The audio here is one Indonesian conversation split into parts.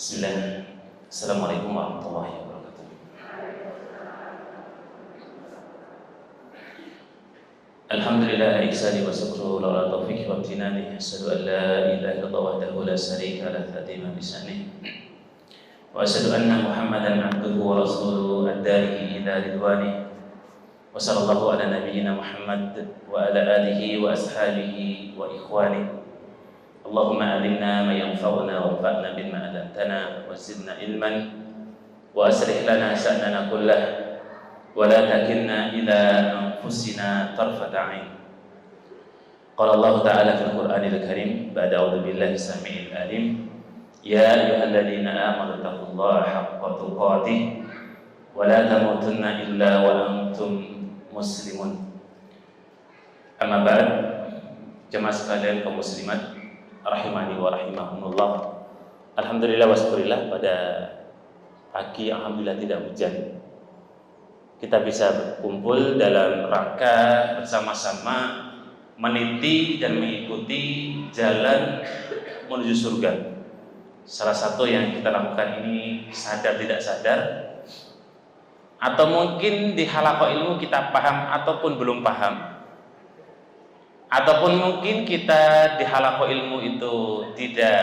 Bismillah. Assalamualaikum warahmatullahi wabarakatuh. Alhamdulillah ihsani wa syukru la taufiq wa imtinani. Asyhadu an la ilaha illallah wahdahu la syarika lah ta'zima bi sya'nihi. Wa asyhadu anna Muhammadan abduhu wa rasuluhu ad-da'i ila ridwanihi. Wa sallallahu ala nabiyyina Muhammad wa ala alihi wa ashabihi wa ikhwanihi. Allahumma alimna ma yanfa'una wanfa'na bima 'allamtana wa zidna ilman wa aslih lana sha'nana kullah wa la takilna ila anfusina tarfata 'ain. Qala Allah ta'ala fil Qur'anil Karim ba'da a'udzu billahi samii'il 'alim ya ayyuhalladzina amanu taqullaha haqqa tuqatih wa la tamutunna illa wa antum muslimun. Amma ba'd, jemaah sekalian kaum muslimat rahimani wa rahimahumullah. Alhamdulillah wa syukurillah, pada pagi alhamdulillah tidak hujan, kita bisa berkumpul dalam rangka bersama-sama meniti dan mengikuti jalan menuju surga. Salah satu yang kita lakukan ini sadar tidak sadar, atau mungkin di halaqah ilmu kita paham ataupun belum paham, ataupun mungkin kita di halaqah ilmu itu tidak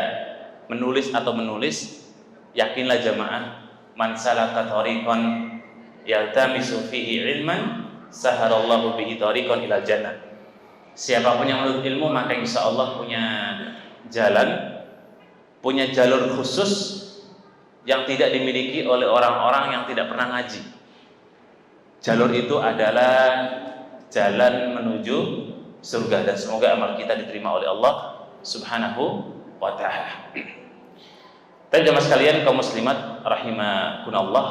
menulis atau menulis. Yakinlah jamaah, man salaka thariqan yaltamisu fihi ilman saharallahu bihi thariqan ilal jannah. Siapapun yang menuntut ilmu maka insya Allah punya jalan, punya jalur khusus yang tidak dimiliki oleh orang-orang yang tidak pernah ngaji. Jalur itu adalah jalan menuju surga, dan semoga amal kita diterima oleh Allah Subhanahu wa ta'ala. Tapi jemaah sekalian kaum muslimat rahimakumullah,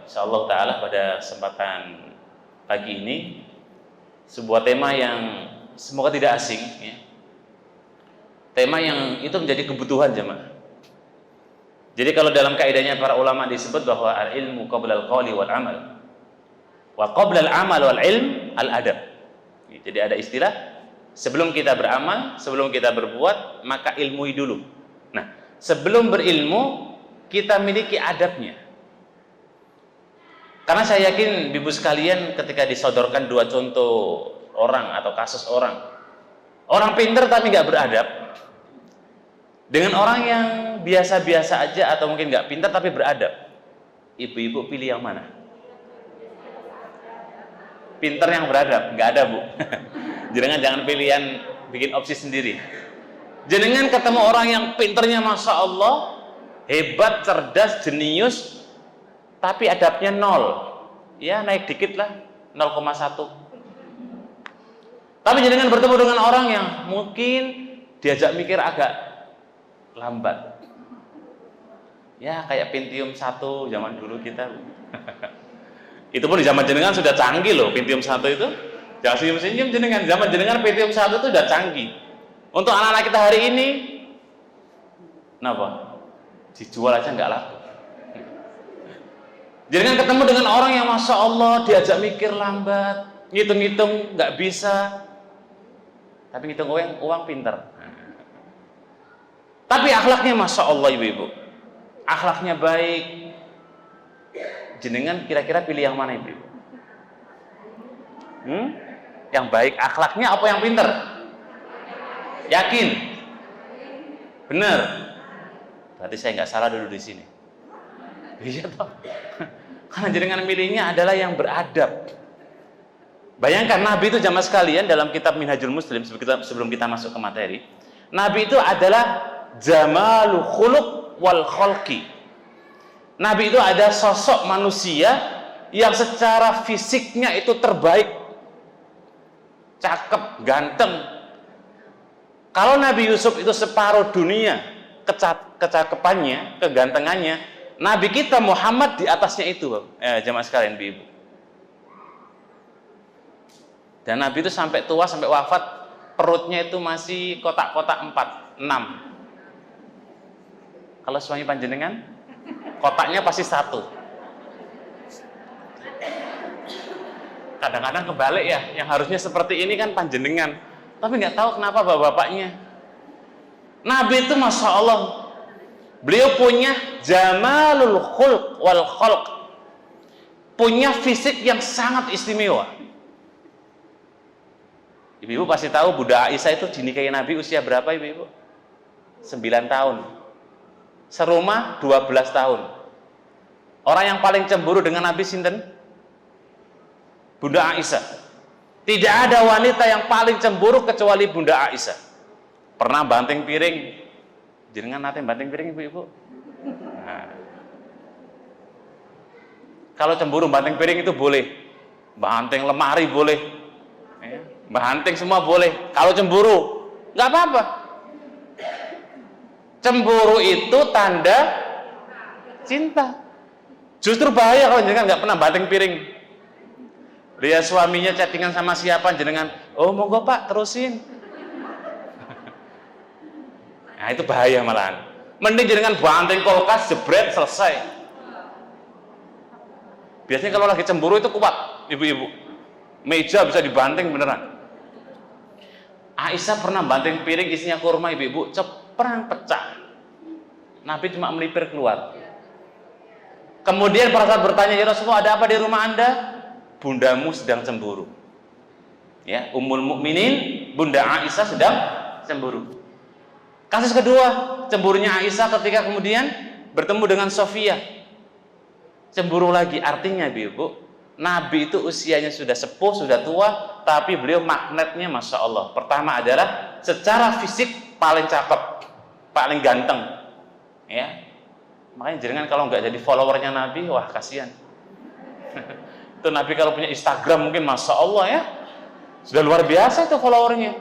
insyaallah taala pada kesempatan pagi ini sebuah tema yang semoga tidak asing ya. Tema yang itu menjadi kebutuhan jemaah. Jadi kalau dalam kaidahnya para ulama disebut bahwa al-ilmu qabla al-qawli wal amal wa qabla al-amal wal ilm al-adab. Jadi ada istilah, sebelum kita beramal, sebelum kita berbuat, maka ilmui dulu. Nah, sebelum berilmu, kita miliki adabnya. Karena saya yakin ibu sekalian ketika disodorkan dua contoh orang atau kasus orang pintar tapi nggak beradab, dengan orang yang biasa-biasa aja atau mungkin nggak pintar tapi beradab, ibu-ibu pilih yang mana? Pinter yang beradab? Nggak ada, Bu. Jangan pilihan bikin opsi sendiri. Jenengan ketemu orang yang pinternya masya Allah, hebat, cerdas, jenius, tapi adabnya nol. Ya naik dikit lah, 0,1. Tapi jenengan bertemu dengan orang yang mungkin diajak mikir agak lambat. Ya kayak Pentium 1 zaman dulu kita. Itu pun di zaman jenengan sudah canggih loh, Pentium 1 itu. Jangan senyum-senyum jenengan, zaman jenengan Pentium 1 itu sudah canggih. Untuk anak-anak kita hari ini, kenapa? Dijual aja nggak laku. Jenengan ketemu dengan orang yang masya Allah diajak mikir lambat, ngitung-ngitung nggak bisa, tapi ngitung uang pinter. Tapi akhlaknya masya Allah ibu-ibu, akhlaknya baik. Jenengan kira-kira pilih yang mana ibu? Yang baik akhlaknya apa yang pinter? Yakin? Bener? Berarti saya nggak salah dulu di sini. Iya toh. Karena jenengan pilihnya adalah yang beradab. Bayangkan Nabi itu jamaah sekalian dalam kitab Minhajul Muslim, sebelum kita masuk ke materi, Nabi itu adalah jamalul khuluq wal khalqi. Nabi itu ada sosok manusia yang secara fisiknya itu terbaik, cakep, ganteng. Kalau Nabi Yusuf itu separuh dunia kecakapannya, kegantengannya, Nabi kita Muhammad di atasnya itu, jemaah sekalian ibu. Dan Nabi itu sampai tua, sampai wafat, perutnya itu masih kotak-kotak 6. Kalau suami panjenengan, kotaknya pasti 1. Kadang-kadang kebalik ya, yang harusnya seperti ini kan panjenengan, tapi nggak tahu kenapa bapak-bapaknya. Nabi itu masya Allah Beliau punya jamalul khulq wal khalq, punya fisik yang sangat istimewa. Ibu-ibu pasti tahu Bunda Aisyah itu dinikahi Nabi usia berapa, ibu-ibu? 9 tahun. Serumah 12 tahun. Orang yang paling cemburu dengan Nabi sinten? Bunda Aisyah. Tidak ada wanita yang paling cemburu kecuali Bunda Aisyah. Pernah banting piring? Jenengan nate banting piring, ibu-ibu? Nah. Kalau cemburu banting piring itu boleh. Banting lemari boleh. Ya. Banting semua boleh. Kalau cemburu, nggak apa-apa. Cemburu itu tanda cinta. Justru bahaya kalau jenengan nggak pernah banting piring. Dia suaminya chattingan sama siapa, jenengan, oh monggo Pak, terusin. Nah itu bahaya malahan. Mending jenengan banting kulkas, jebret, selesai. Biasanya kalau lagi cemburu itu kuat, ibu-ibu. Meja bisa dibanting beneran. Aisyah pernah banting piring isinya kurma, ibu-ibu, ceprang pecah. Nabi cuma melipir keluar. Kemudian para sahabat bertanya, ya Rasulullah, ada apa di rumah Anda? Bundamu sedang cemburu. Ya, Ummul Mukminin, Bunda Aisyah sedang cemburu. Kasus kedua, cemburunya Aisyah ketika kemudian bertemu dengan Sofia. Cemburu lagi, artinya ibu, Nabi itu usianya sudah sepuh, sudah tua, tapi beliau magnetnya Masya Allah. Pertama adalah secara fisik paling cakep, paling ganteng. Ya, makanya jangan kalau nggak jadi followernya Nabi, wah kasihan. Itu Nabi kalau punya Instagram mungkin Masya Allah ya, sudah luar biasa itu followernya.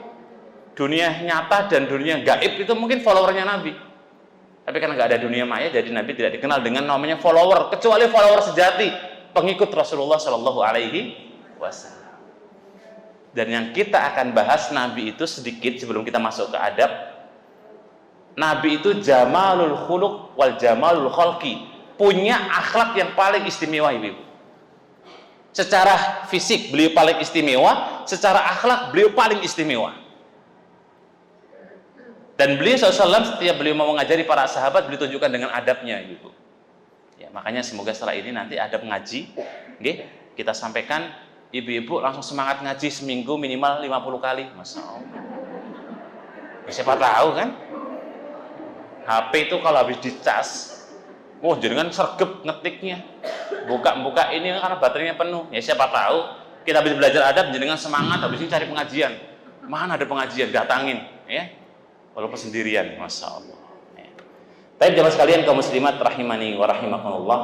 Dunia nyata dan dunia gaib itu mungkin followernya Nabi. Tapi karena nggak ada dunia maya, jadi Nabi tidak dikenal dengan namanya follower, kecuali follower sejati, pengikut Rasulullah Shallallahu Alaihi Wasallam. Dan yang kita akan bahas Nabi itu sedikit sebelum kita masuk ke adab. Nabi itu jamalul khuluq wal jamalul khalqi, punya akhlak yang paling istimewa, ibu. Secara fisik beliau paling istimewa, secara akhlak beliau paling istimewa. Dan beliau SAW setiap beliau mau mengajari para sahabat, beliau tunjukkan dengan adabnya, ibu. Ya, makanya semoga setelah ini nanti adab ngaji, okay, kita sampaikan, ibu-ibu langsung semangat ngaji seminggu minimal 50 kali, Masya Allah. Ya, siapa tahu kan? HP itu kalau habis dicas, wah jenengan sergep ngetiknya, buka ini karena baterainya penuh. Ya siapa tahu kita habis belajar adab, jenengan semangat habis ini cari pengajian. Mana ada pengajian, datangin, ya. Walaupun sendirian, Masya Allah. Ya. Tapi jamaah sekalian kaum muslimat rahimani wa rahimakumullah,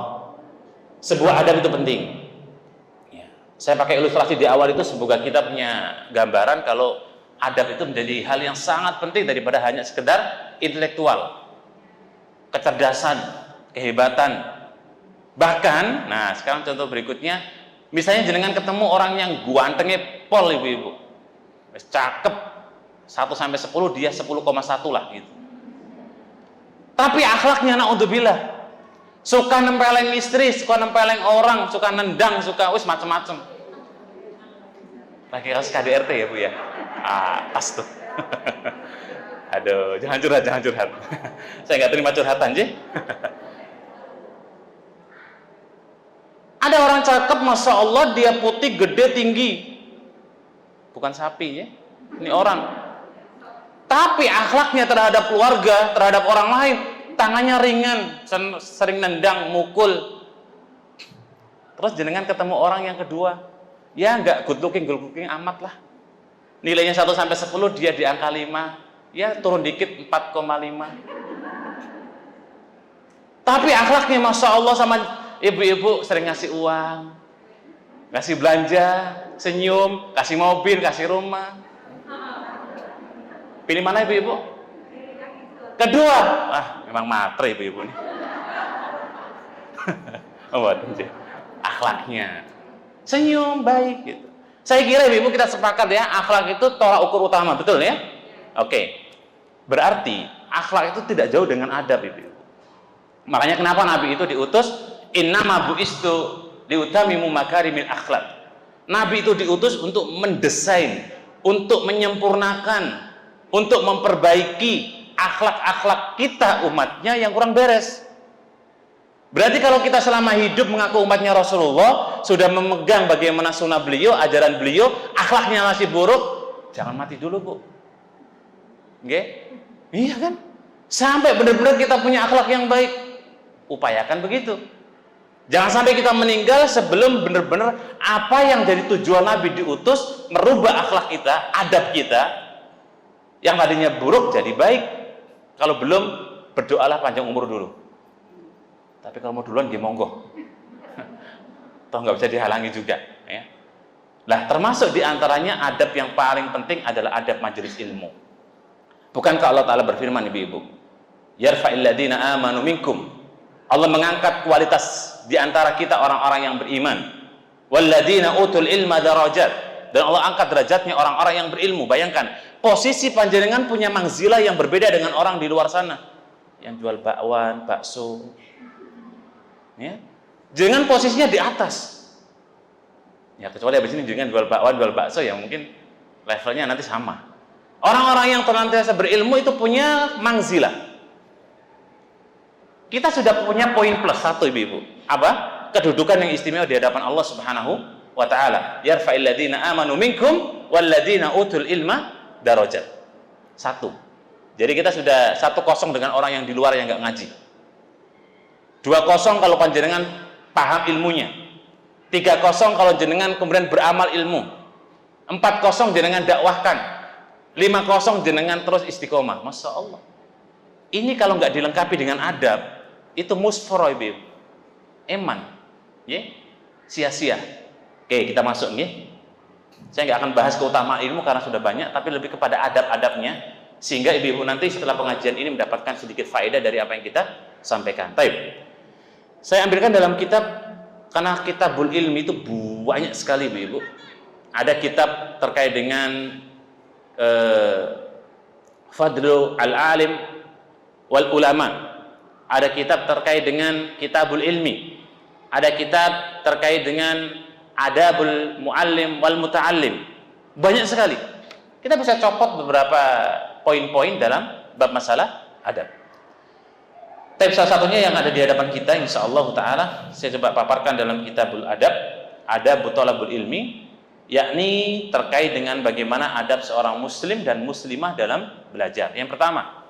sebuah adab itu penting. Ya. Saya pakai ilustrasi di awal itu semoga kita punya gambaran kalau adab itu menjadi hal yang sangat penting daripada hanya sekedar intelektual, kecerdasan, kehebatan. Bahkan, nah sekarang contoh berikutnya, misalnya jenengan ketemu orang yang gantengnya pol, ibu-ibu, cakep, 1-10 dia 10,1 lah gitu. Tapi akhlaknya naudzubillah, suka nempeleng istri, suka nempeleng orang, suka nendang, suka wis macem-macem. Lagi kasus KDRT ya bu ya, tas tuh. Aduh, jangan curhat. Saya nggak terima curhatan, Jih. Ada orang cakep, Masya Allah, dia putih, gede, tinggi. Bukan sapi ya, ini orang. Tapi akhlaknya terhadap keluarga, terhadap orang lain, tangannya ringan, sering nendang, mukul. Terus jenengan ketemu orang yang kedua, ya nggak good looking amat lah. Nilainya 1-10, dia di angka 5, ya turun dikit 4,5. Tapi akhlaknya Masya Allah sama ibu-ibu, sering ngasih uang, ngasih belanja, senyum, kasih mobil, kasih rumah. Pilih mana ibu-ibu? Kedua. Memang matre ibu-ibu nih. Akhlaknya senyum, baik gitu. Saya kira ibu-ibu kita sepakat ya, akhlak itu tolak ukur utama, betul ya? Oke. Berarti akhlak itu tidak jauh dengan adab, ibu-ibu. Makanya kenapa Nabi itu diutus, innama bu'istu liutamimu makarimil akhlak. Nabi itu diutus untuk mendesain, untuk menyempurnakan, untuk memperbaiki akhlak-akhlak kita umatnya yang kurang beres. Berarti kalau kita selama hidup mengaku umatnya Rasulullah, sudah memegang bagaimana sunnah beliau, ajaran beliau, akhlaknya masih buruk, jangan mati dulu, Bu. Oke? Iya kan? Sampai benar-benar kita punya akhlak yang baik. Upayakan begitu. Jangan sampai kita meninggal sebelum benar-benar apa yang jadi tujuan Nabi diutus, merubah akhlak kita, adab kita, yang tadinya buruk jadi baik. Kalau belum, berdoalah panjang umur dulu. Tapi kalau mau duluan, dia monggo. Toh nggak bisa dihalangi juga. Ya. Nah, termasuk diantaranya adab yang paling penting adalah adab majelis ilmu. Bukankah Allah Ta'ala berfirman, ibu-ibu, yarfa'il ladina amanu minkum. Allah mengangkat kualitas di antara kita orang-orang yang beriman. Walladina utul ilma darajat. Dan Allah angkat derajatnya orang-orang yang berilmu. Bayangkan, posisi panjenengan punya manzilah yang berbeda dengan orang di luar sana. Yang jual bakwan, bakso. Ya. Dengan posisinya di atas. Ya, kecuali habis ini dengan jual bakwan, jual bakso, ya mungkin levelnya nanti sama. Orang-orang yang senantiasa berilmu itu punya manzilah. Kita sudah punya poin plus satu, ibu-ibu. Apa? Kedudukan yang istimewa di hadapan Allah Subhanahu wa ta'ala. Yarfa'il ladina amanu minkum walladina utul ilma darajat. Satu. Jadi kita sudah 1-0 dengan orang yang di luar yang nggak ngaji. 2-0 kalau panjenengan paham ilmunya. 3-0 kalau jenengan kemudian beramal ilmu. 4-0 jenengan dakwahkan. 5-0 jenengan terus istiqomah. Masya Allah. Ini kalau nggak dilengkapi dengan adab, itu musforoh, ibu. Eman. Ya? Sia-sia. Oke, kita masuk. Ya? Saya nggak akan bahas keutamaan ilmu karena sudah banyak, tapi lebih kepada adab-adabnya, sehingga ibu-ibu nanti setelah pengajian ini mendapatkan sedikit faedah dari apa yang kita sampaikan. Baik. Saya ambilkan dalam kitab, karena kitabul ilmi itu banyak sekali, ibu-ibu. Ada kitab terkait dengan Fadlu al-alim wal ulama. Ada kitab terkait dengan kitabul ilmi. Ada kitab terkait dengan adabul muallim wal muta'allim. Banyak sekali. Kita bisa copot beberapa poin-poin dalam bab masalah adab. Tapi salah satunya yang ada di hadapan kita, insyaallah ta'ala, saya coba paparkan dalam kitabul adab, adab thalabul ilmi, yakni terkait dengan bagaimana adab seorang muslim dan muslimah dalam belajar. Yang pertama,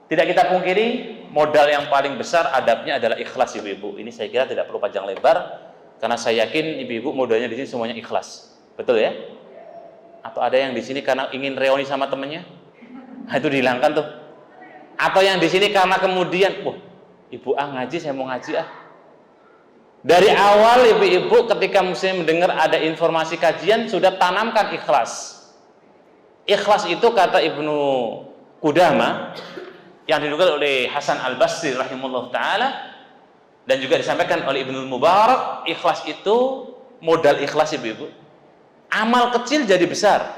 tidak kita pungkiri, modal yang paling besar adabnya adalah ikhlas, ibu-ibu. Ini saya kira tidak perlu panjang lebar, karena saya yakin ibu-ibu modalnya di sini semuanya ikhlas. Betul ya? Atau ada yang di sini karena ingin reuni sama temannya? Nah, itu dihilangkan tuh. Atau yang di sini karena kemudian, ibu ngaji, saya mau ngaji ah. Dari awal ibu-ibu ketika muslim mendengar ada informasi kajian sudah tanamkan ikhlas. Ikhlas itu kata Ibnu Qudamah yang dinukil oleh Hasan Al-Basri rahimahullah ta'ala dan juga disampaikan oleh Ibnu Mubarak, ikhlas itu modal ikhlas, ibu-ibu. Amal kecil jadi besar.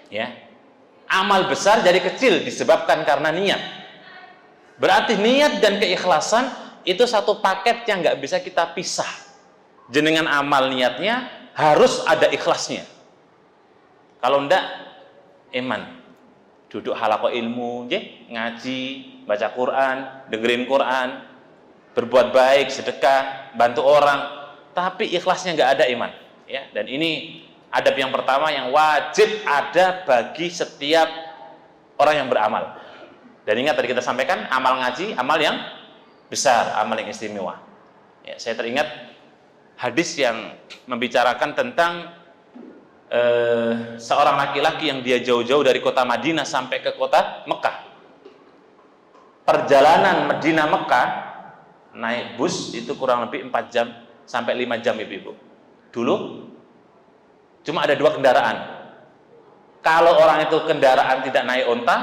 Ya. Amal besar jadi kecil disebabkan karena niat. Berarti niat dan keikhlasan itu satu paket yang nggak bisa kita pisah. Jenengan amal niatnya harus ada ikhlasnya. Kalau enggak, iman. Duduk halaqah ilmu, ngaji, baca Quran, dengerin Quran, berbuat baik, sedekah, bantu orang, tapi ikhlasnya nggak ada, iman. Ya, dan ini adab yang pertama yang wajib ada bagi setiap orang yang beramal. Dan ingat tadi kita sampaikan, amal ngaji, amal yang besar, amal yang istimewa. Ya, saya teringat hadis yang membicarakan tentang seorang laki-laki yang dia jauh-jauh dari kota Madinah sampai ke kota Mekah. Perjalanan Madinah Mekah naik bus itu kurang lebih 4 jam sampai 5 jam, ibu-ibu. Dulu cuma ada 2 kendaraan. Kalau orang itu kendaraan tidak naik onta,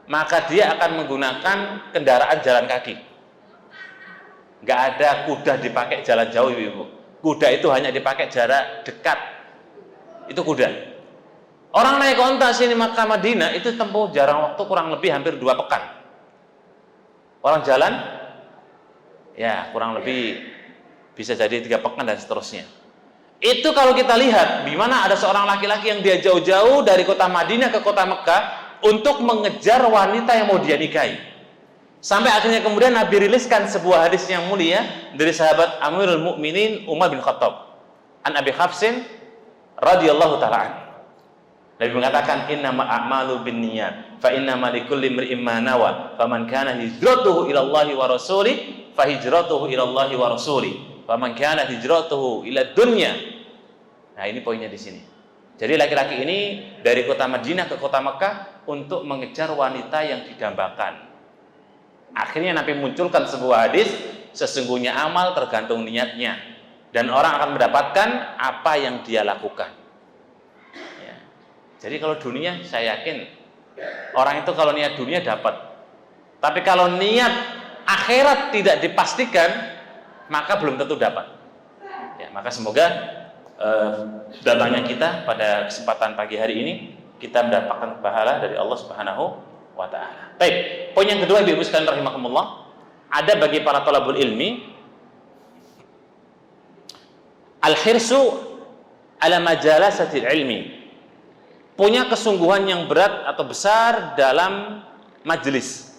maka dia akan menggunakan kendaraan jalan kaki. Nggak ada kuda dipakai jalan jauh, ibu. Kuda itu hanya dipakai jarak dekat. Itu kuda. Orang naik onta sini Makkah Madinah itu tempuh jarak waktu kurang lebih hampir 2 pekan. Orang jalan, ya kurang lebih bisa jadi 3 pekan dan seterusnya. Itu kalau kita lihat, di mana ada seorang laki-laki yang dia jauh-jauh dari kota Madinah ke kota Mekah, untuk mengejar wanita yang mau dia nikahi. Sampai akhirnya kemudian Nabi riliskan sebuah hadis yang mulia dari sahabat Amirul Mukminin Umar bin Khattab, an Abi Hafsin radhiyallahu taala anhu. Nabi mengatakan, innamal a'malu binniyat fa innamal likulli imri'in ma nawa faman kana hijratuhu ila Allahi wa rasulih fa hijratuhu ila Allahi wa rasulih faman kana hijratuhu ila dunya. Nah, ini poinnya di sini. Jadi laki-laki ini dari kota Madinah ke kota Mekah untuk mengejar wanita yang didambakan. Akhirnya Nabi munculkan sebuah hadis, sesungguhnya amal tergantung niatnya, dan orang akan mendapatkan apa yang dia lakukan. Ya. Jadi kalau dunia, saya yakin orang itu kalau niat dunia dapat, tapi kalau niat akhirat tidak dipastikan, maka belum tentu dapat. Ya, maka semoga datangnya kita pada kesempatan pagi hari ini kita mendapatkan pahala dari Allah Subhanahu wa ta'ala. Baik, poin yang kedua, Ibu sekalian rahimakumullah, ada bagi para thalabul ilmi al-hirsu ala majalasatil ilmi, punya kesungguhan yang berat atau besar dalam majelis.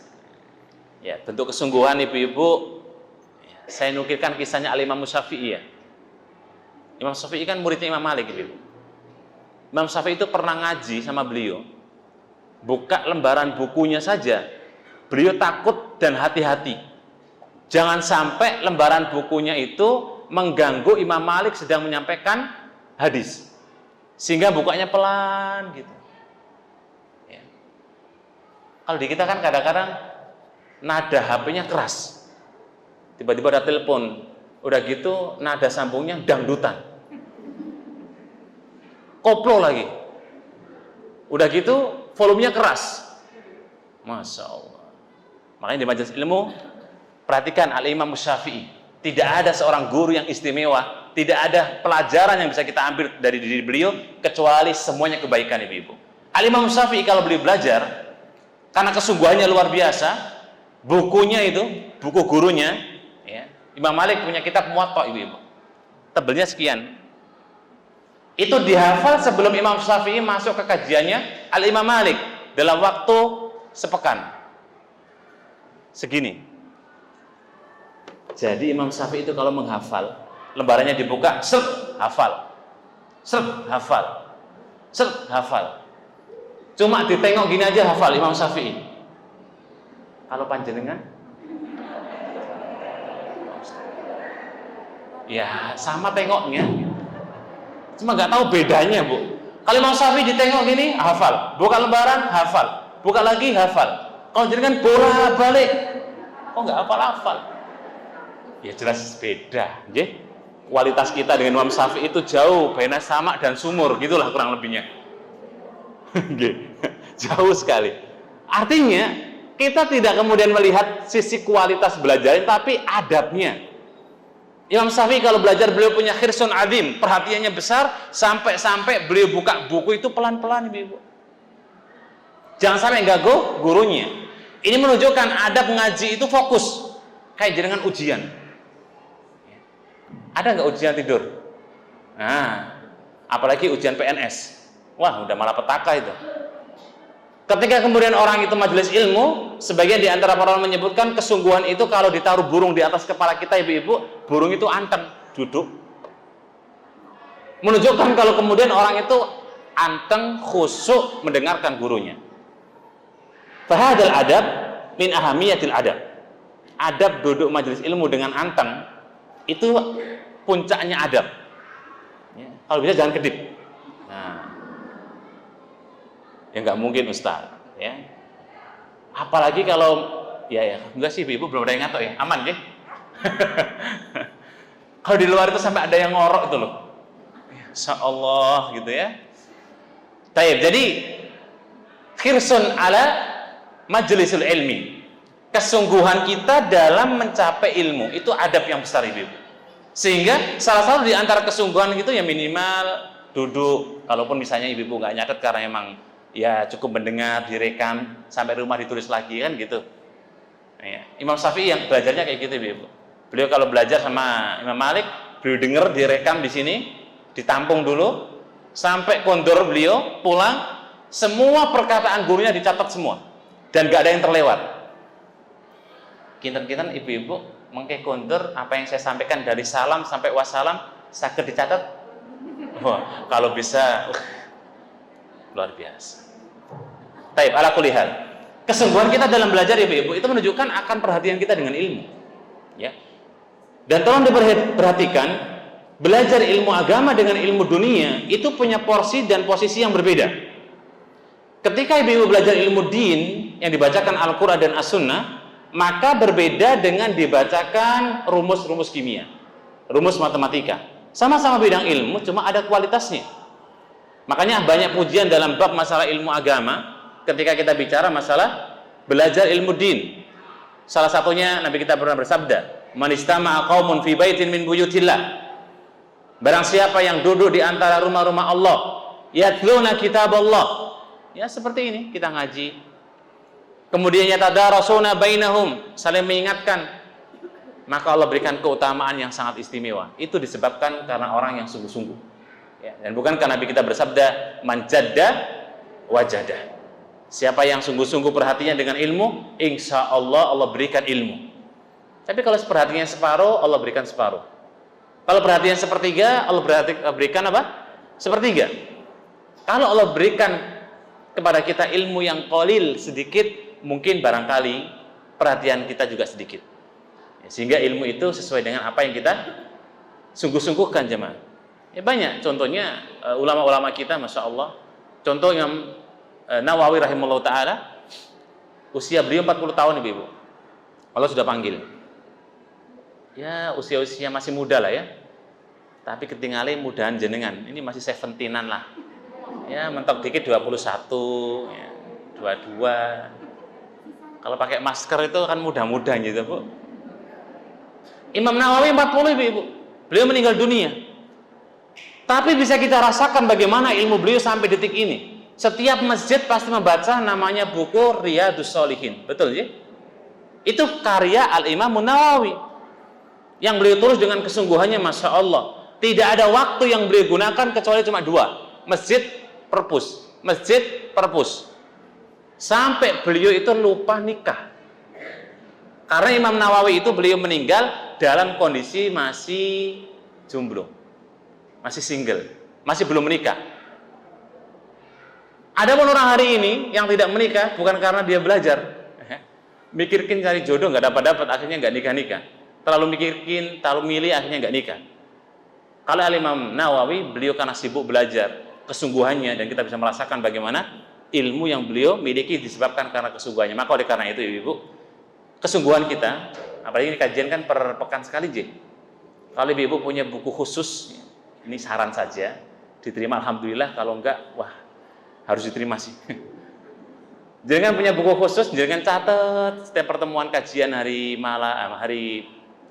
Ya, bentuk kesungguhan ibu-ibu, saya nukilkan kisahnya Al-Imam Syafi'i ya. Imam Syafi'i kan muridnya Imam Malik ibu. Imam Syafi'i itu pernah ngaji sama beliau. Buka lembaran bukunya saja, beliau takut dan hati-hati. Jangan sampai lembaran bukunya itu mengganggu Imam Malik sedang menyampaikan hadis, sehingga bukanya pelan gitu. Ya. Kalau di kita kan kadang-kadang nada HP-nya keras, tiba-tiba ada telepon, udah gitu nada sambungnya dangdutan, koplo lagi, udah gitu volumenya keras. Masya Allah. Makanya di majelis ilmu, perhatikan Al-Imam Syafi'i. Tidak ada seorang guru yang istimewa, tidak ada pelajaran yang bisa kita ambil dari diri beliau, kecuali semuanya kebaikan ibu-ibu. Al-Imam Syafi'i kalau beliau belajar, karena kesungguhannya luar biasa, bukunya itu, buku gurunya, ya, Imam Malik punya kitab Muwatta ibu-ibu. Tebelnya sekian. Itu dihafal sebelum Imam Syafi'i masuk ke kajiannya Al-Imam Malik dalam waktu sepekan. Segini. Jadi Imam Syafi'i itu kalau menghafal, lembarannya dibuka, seret, hafal. Seret, hafal. Seret, hafal. Cuma ditengok gini aja hafal Imam Syafi'i. Kalau panjenengan? Ya, sama tengoknya. Cuma nggak tahu bedanya, Bu. Kalau Imam Syafi'i ditengok gini, hafal. Buka lembaran, hafal. Buka lagi, hafal. Kalau jenengan bolak-balik, kok nggak hafal-hafal? Ya jelas beda, nggih. Kualitas kita dengan Imam Syafi'i itu jauh, baina sama dan sumur, gitulah kurang lebihnya. Nggih. Jauh sekali. Artinya, kita tidak kemudian melihat sisi kualitas belajar, tapi adabnya. Imam Syafi'i kalau belajar, beliau punya khirsun azim, perhatiannya besar, sampai beliau buka buku itu pelan-pelan ibu-ibu. Jangan sampai ganggu gurunya. Ini menunjukkan adab ngaji itu fokus, kayak dengan ujian. Ada nggak ujian tidur? Nah, apalagi ujian PNS. Wah, udah malah petaka itu. Ketika kemudian orang itu majelis ilmu, sebagian di antara para ulama menyebutkan kesungguhan itu kalau ditaruh burung di atas kepala kita ibu-ibu, burung itu anteng, duduk. Menunjukkan kalau kemudian orang itu anteng, khusyuk mendengarkan gurunya. Fahadal adab min ahamiyatil adab. Adab duduk majelis ilmu dengan anteng itu puncaknya adab. Ya, kalau bisa jangan kedip. Nah, ya nggak mungkin Ustaz, ya. Apalagi kalau ya enggak sih ibu belum ada yang ngatok ya, aman ya. Kalau di luar itu sampai ada yang ngorok itu loh. Insya Allah gitu ya. Taib. Jadi khirsun ala majlisul ilmi. Kesungguhan kita dalam mencapai ilmu itu adab yang besar ibu. Sehingga salah satu di antara kesungguhan itu ya minimal duduk. Kalaupun misalnya ibu nggak nyatet karena emang ya cukup mendengar, direkam, sampai rumah ditulis lagi kan gitu. Ya. Imam Syafi'i yang belajarnya kayak gitu ibu. Beliau kalau belajar sama Imam Malik, beliau dengar direkam di sini, ditampung dulu, sampai kondor beliau pulang, Semua perkataan gurunya dicatat semua dan gak ada yang terlewat. Kinten-kinten ibu-ibu mengke kondur apa yang saya sampaikan dari salam sampai wassalam saged dicatat. Wah, kalau bisa luar biasa. Taib, ala kulli hal. Kesungguhan kita dalam belajar ibu-ibu itu menunjukkan akan perhatian kita dengan ilmu. Ya. Dan tolong diperhatikan, belajar ilmu agama dengan ilmu dunia itu punya porsi dan posisi yang berbeda. Ketika ibu-ibu belajar ilmu din yang dibacakan Al-Qur'an dan As-Sunnah, maka berbeda dengan dibacakan rumus-rumus kimia, rumus matematika. Sama-sama bidang ilmu, cuma ada kualitasnya. Makanya banyak pujian dalam bab masalah ilmu agama ketika kita bicara masalah belajar ilmu din. Salah satunya Nabi kita pernah bersabda, "Man istama'a qaumun fi baitin min buyutillah." Barang siapa yang duduk di antara rumah-rumah Allah, yatluna kitaballah. Ya seperti ini, kita ngaji. Kemudian yatadarasuna bainahum, saling mengingatkan. Maka Allah berikan keutamaan yang sangat istimewa. Itu disebabkan karena orang yang sungguh-sungguh. Ya, dan bukan karena Nabi kita bersabda, "Man jadda wajadah." Siapa yang sungguh-sungguh perhatiannya dengan ilmu, insya Allah Allah berikan ilmu. Tapi kalau perhatiannya separuh, Allah berikan separuh. Kalau perhatian sepertiga, Allah berikan apa? Sepertiga. Kalau Allah berikan kepada kita ilmu yang qalil sedikit, mungkin barangkali perhatian kita juga sedikit. Sehingga ilmu itu sesuai dengan apa yang kita sungguh-sungguhkan jemaah. Ya banyak contohnya ulama-ulama kita, masya Allah. Contoh yang Nawawi rahimahullah ta'ala, usia beliau 40 tahun ibu-ibu. Allah sudah panggil. Ya usia-usia masih muda lah ya. Tapi ketinggalan mudahan jenengan. Ini masih 17-an lah. Ya mentok dikit 21, ya, 22. Kalau pakai masker itu kan mudah-mudah gitu bu. Imam Nawawi 40 ibu-ibu. Beliau meninggal dunia. Tapi bisa kita rasakan bagaimana ilmu beliau sampai detik ini. Setiap masjid pasti membaca namanya buku Riyadhus Shalihin. Betul ya? Itu karya Al-Imam Nawawi. Yang beliau tulis dengan kesungguhannya, masya Allah. Tidak ada waktu yang beliau gunakan kecuali cuma 2. Masjid, perpus. Masjid, perpus. Sampai beliau itu lupa nikah. Karena Imam Nawawi itu beliau meninggal dalam kondisi masih jomblo. Masih single. Masih belum menikah. Ada pun orang hari ini yang tidak menikah bukan karena dia belajar. Mikirkin cari jodoh nggak dapat-dapat, akhirnya nggak nikah-nikah. Terlalu mikirkin, terlalu milih, akhirnya nggak nikah. Kalau Imam Nawawi, beliau karena sibuk belajar, kesungguhannya, dan kita bisa merasakan bagaimana ilmu yang beliau miliki disebabkan karena kesungguhannya. Maka oleh karena itu ibu-ibu, kesungguhan kita, apalagi ini kajian kan per pekan sekali J. Kalau ibu-ibu punya buku khusus, ini saran saja, diterima alhamdulillah, kalau enggak, wah harus diterima sih. Jangan punya buku khusus, jangan catat setiap pertemuan kajian hari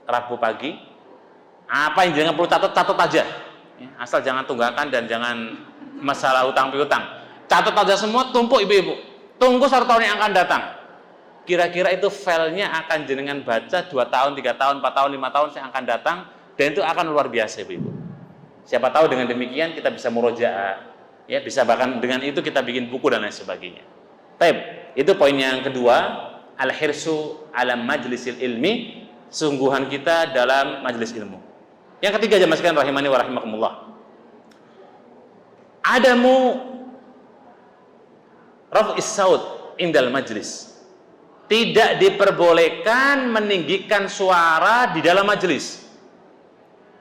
Rabu pagi. Apa yang jangan perlu catat aja. Asal jangan tunggakan dan jangan masalah utang piutang. Catat aja semua, tumpuk ibu-ibu. Tunggu 1 tahun yang akan datang. Kira-kira itu filenya akan jenengan baca 2 tahun, 3 tahun, 4 tahun, 5 tahun yang akan datang, dan itu akan luar biasa ibu-ibu. Siapa tahu dengan demikian kita bisa murojaah. Ya, bisa bahkan dengan itu kita bikin buku dan lain sebagainya. Baik, itu poin yang kedua, al-hirsu ala majlisil ilmi, sungguhan kita dalam majelis ilmu. Yang ketiga jemaah sekalian rahimani wa rahimakumullah. Adamu raf'is saut indal majlis. Tidak diperbolehkan meninggikan suara di dalam majelis.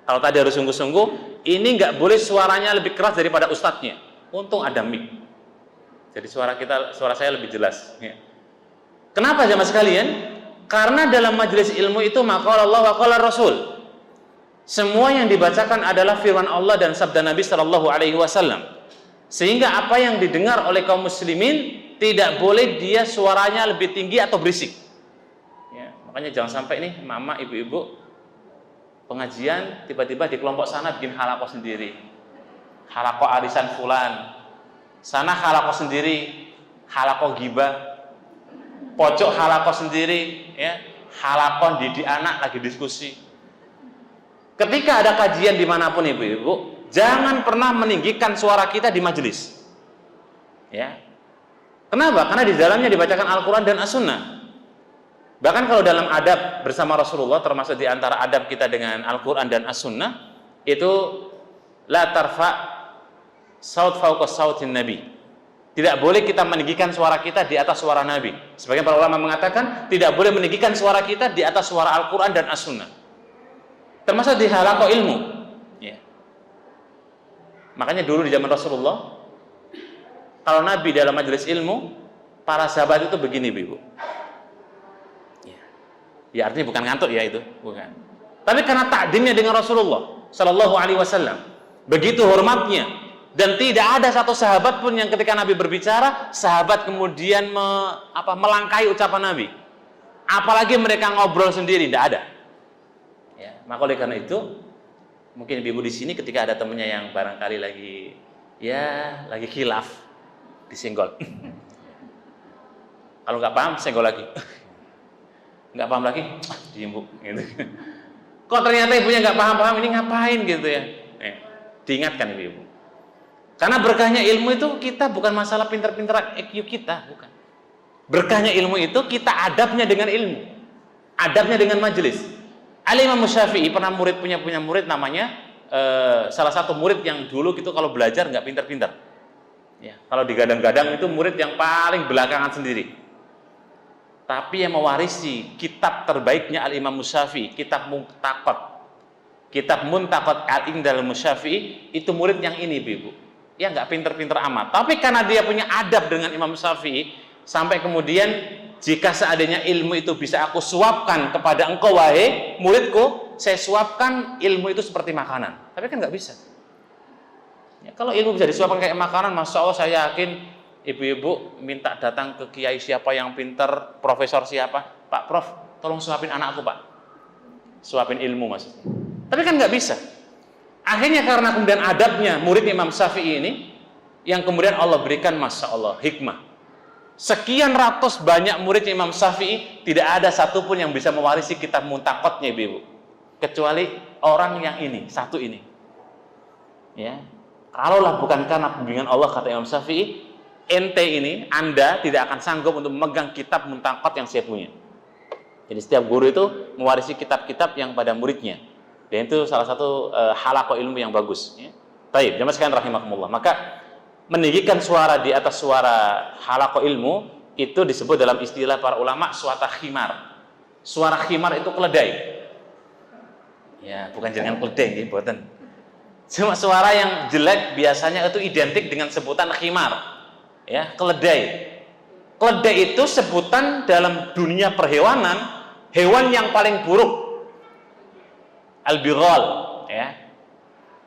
Kalau tadi harus sungguh-sungguh, ini nggak boleh suaranya lebih keras daripada ustadznya. Untung ada mic. Jadi suara saya lebih jelas. Ya. Kenapa jemaah sekalian? Karena dalam majelis ilmu itu maqala Allah wa qala Rasul. Semua yang dibacakan adalah firman Allah dan sabda Nabi Shallallahu Alaihi Wasallam. Sehingga apa yang didengar oleh kaum muslimin tidak boleh dia suaranya lebih tinggi atau berisik. Ya, makanya jangan sampai nih mama, ibu-ibu pengajian tiba-tiba di kelompok sana bikin halakoh sendiri. Halakoh arisan fulan. Sana halakoh sendiri, halakoh gibah. Pojok halakoh sendiri, ya. Halakoh didik anak lagi diskusi. Ketika ada kajian dimanapun ibu-ibu, jangan pernah meninggikan suara kita di majelis. Ya, Kenapa? Karena di dalamnya dibacakan Al-Quran dan As-Sunnah. Bahkan kalau dalam adab bersama Rasulullah, termasuk di antara adab kita dengan Al-Quran dan As-Sunnah, itu la tarfa saut fauqa sautin Nabi. Tidak boleh kita meninggikan suara kita di atas suara Nabi. Sebagian para ulama mengatakan tidak boleh meninggikan suara kita di atas suara Al-Quran dan As-Sunnah. Termasuk di halaqah ilmu. Ya. Makanya dulu di zaman Rasulullah, kalau Nabi dalam majelis ilmu, para sahabat itu begini, Ibu. Ya artinya bukan ngantuk ya itu, bukan. Tapi karena takdimnya dengan Rasulullah Sallallahu Alaihi Wasallam, begitu hormatnya, dan tidak ada satu sahabat pun yang ketika Nabi berbicara, sahabat kemudian melangkahi ucapan Nabi. Apalagi mereka ngobrol sendiri, tidak ada. Ya, maka oleh karena itu, mungkin ibu di sini ketika ada temannya yang barangkali lagi khilaf, disenggol. Kalau nggak paham, senggol lagi. Nggak paham lagi, diem Bu, gitu. Kok ternyata ibunya nggak paham-paham, ini ngapain gitu ya? Diingatkan ibu. Karena berkahnya ilmu itu kita bukan masalah pintar-pintar IQ kita, bukan. Berkahnya ilmu itu kita adabnya dengan ilmu, adabnya dengan majelis. Al-Imam Syafi'i pernah punya murid namanya salah satu murid yang dulu gitu kalau belajar nggak pintar-pintar. Ya, kalau digadang-gadang itu murid yang paling belakangan sendiri. Tapi yang mewarisi kitab terbaiknya Al-Imam Syafi'i, kitab Muntaqat. Kitab Muntaqat Al-Indal Syafi'i, itu murid yang ini, Ibu. Ya nggak pinter-pinter amat. Tapi karena dia punya adab dengan Imam Syafi'i, sampai kemudian jika seandainya ilmu itu bisa aku suapkan kepada engkau, wahai muridku, saya suapkan ilmu itu seperti makanan. Tapi kan nggak bisa. Ya, kalau ilmu bisa disuapkan kayak makanan, Masya Allah saya yakin ibu-ibu minta datang ke kiai siapa yang pinter, profesor siapa, Pak Prof, tolong suapin anakku Pak, suapin ilmu maksudnya. Tapi kan nggak bisa. Akhirnya karena kemudian adabnya murid Imam Syafi'i ini, yang kemudian Allah berikan Masya Allah hikmah. Sekian ratus banyak murid Imam Syafi'i, tidak ada satupun yang bisa mewarisi kitab Muntaqatnya ibu-ibu, kecuali orang yang ini, satu ini. Ya, kalaulah bukan karena bimbingan Allah, kata Imam Syafi'i, ente ini, Anda tidak akan sanggup untuk memegang kitab Muntaqat yang saya punya. Jadi setiap guru itu mewarisi kitab-kitab yang pada muridnya. Dan itu salah satu halaqah ilmu yang bagus. Ya. Baik, jamaah sekalian rahimakumullah. Maka meninggikan suara di atas suara halaqah ilmu itu disebut dalam istilah para ulama suara khimar. Suara khimar itu keledai. Ya, bukan jangan keledai, ya, buatan. Cuma suara yang jelek biasanya itu identik dengan sebutan khimar. Ya, keledai. Keledai itu sebutan dalam dunia perhewanan, hewan yang paling buruk. Al-bighal, ya.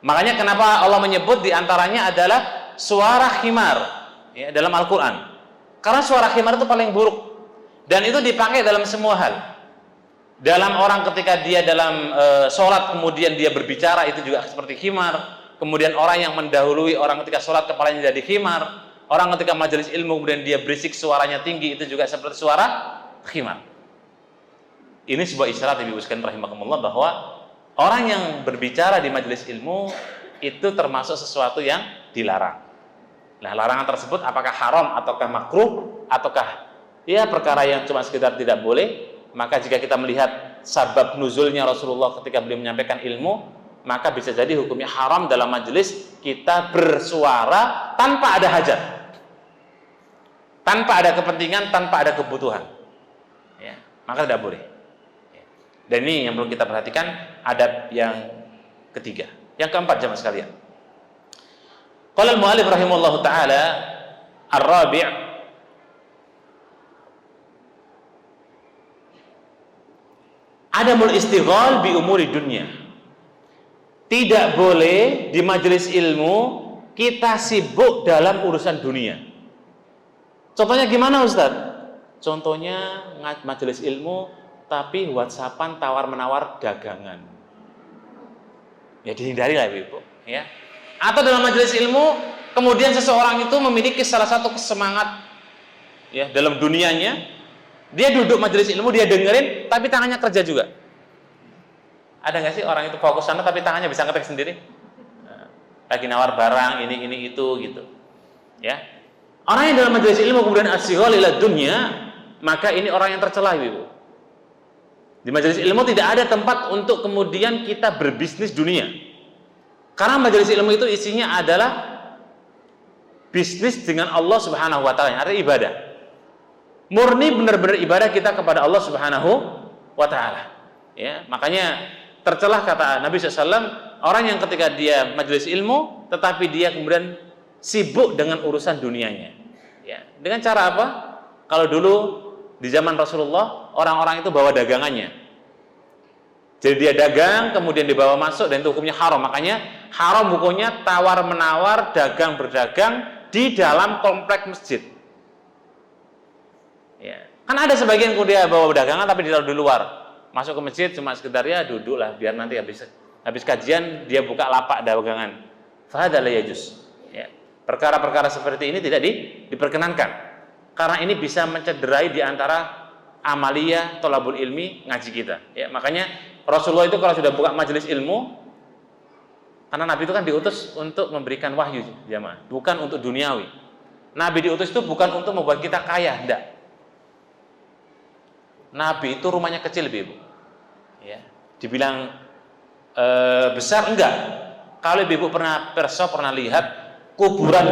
Makanya kenapa Allah menyebut diantaranya adalah suara khimar, ya, dalam Al-Quran. Karena suara khimar itu paling buruk. Dan itu dipakai dalam semua hal. Dalam orang ketika dia dalam sholat kemudian dia berbicara itu juga seperti khimar. Kemudian orang yang mendahului orang ketika sholat kepalanya jadi khimar. Orang ketika majelis ilmu kemudian dia berisik suaranya tinggi itu juga seperti suara khimar. Ini sebuah isyarat Ibu sekalian rahimakumullah bahwa orang yang berbicara di majelis ilmu itu termasuk sesuatu yang dilarang. Nah, larangan tersebut apakah haram ataukah makruh ataukah ya perkara yang cuma sekedar tidak boleh? Maka jika kita melihat sabab nuzulnya Rasulullah ketika beliau menyampaikan ilmu, maka bisa jadi hukumnya haram dalam majelis kita bersuara tanpa ada hajat, tanpa ada kepentingan, tanpa ada kebutuhan, ya, maka tidak boleh. Dan ini yang perlu kita perhatikan, adab yang ketiga. Yang keempat jemaah sekalian, qala al-mu'allif rahimahullahu ta'ala ar-rabi' adamul istighal bi umuri dunia. Tidak boleh di majelis ilmu kita sibuk dalam urusan dunia. Contohnya gimana Ustaz? Contohnya majelis ilmu tapi WhatsAppan tawar-menawar dagangan. Ya dihindari lah Ibu, ya. Atau dalam majelis ilmu kemudian seseorang itu memiliki salah satu semangat ya dalam dunianya. Dia duduk majelis ilmu, dia dengerin, tapi tangannya kerja juga. Ada nggak sih orang itu fokus sana, tapi tangannya bisa ngetik sendiri? Lagi nawar barang, ini itu, gitu. Ya. Orang yang dalam majelis ilmu kemudian asyighal ila dunya, maka ini orang yang tercela, Ibu. Di majelis ilmu tidak ada tempat untuk kemudian kita berbisnis dunia. Karena majelis ilmu itu isinya adalah bisnis dengan Allah Subhanahu wa taala, artinya ibadah. Murni benar-benar ibadah kita kepada Allah Subhanahu wa taala. Ya, makanya tercelah kata Nabi SAW, orang yang ketika dia majelis ilmu tetapi dia kemudian sibuk dengan urusan dunianya. Ya, dengan cara apa? Kalau dulu di zaman Rasulullah, orang-orang itu bawa dagangannya. Jadi dia dagang, kemudian dibawa masuk, dan itu hukumnya haram. Makanya haram hukumnya tawar-menawar, dagang berdagang di dalam komplek masjid. Ya. Kan ada sebagian dia bawa dagangan tapi ditaruh di luar. Masuk ke masjid cuma sekedar ya duduk lah, biar nanti habis kajian dia buka lapak dagangan. Fahadha la yajuz. Ya. Perkara-perkara seperti ini tidak diperkenankan. Karena ini bisa mencederai di antara amaliyah thalabul ilmi ngaji kita. Ya, makanya Rasulullah itu kalau sudah buka majelis ilmu, karena Nabi itu kan diutus untuk memberikan wahyu, jamaah, bukan untuk duniawi. Nabi diutus itu bukan untuk membuat kita kaya, enggak. Nabi itu rumahnya kecil, Ibu. Ya, dibilang besar enggak. Kalau Ibu pernah lihat kuburan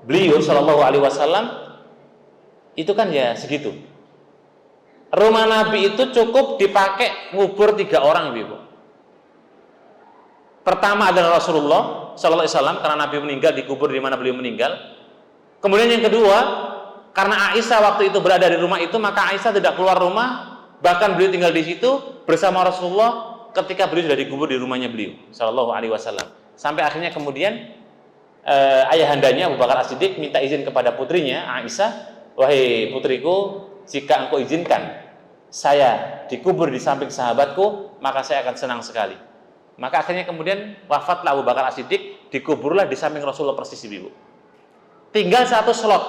beliau Shallallahu Alaihi Wasallam, itu kan ya segitu. Rumah Nabi itu cukup dipakai ngubur 3 orang, Ibu. Pertama adalah Rasulullah Shallallahu Alaihi Wasallam, karena Nabi meninggal dikubur di mana beliau meninggal. Kemudian yang kedua, karena Aisyah waktu itu berada di rumah itu, maka Aisyah tidak keluar rumah, bahkan beliau tinggal di situ bersama Rasulullah ketika beliau sudah dikubur di rumahnya beliau Shallallahu Alaihi Wasallam. Sampai akhirnya kemudian ayahandanya Abu Bakar As-Siddiq minta izin kepada putrinya Aisyah, wahai putriku, jika engkau izinkan saya dikubur di samping sahabatku, maka saya akan senang sekali. Maka akhirnya kemudian wafatlah Abu Bakar As-Siddiq, dikuburlah di samping Rasulullah persis, Ibu. Tinggal 1 slot,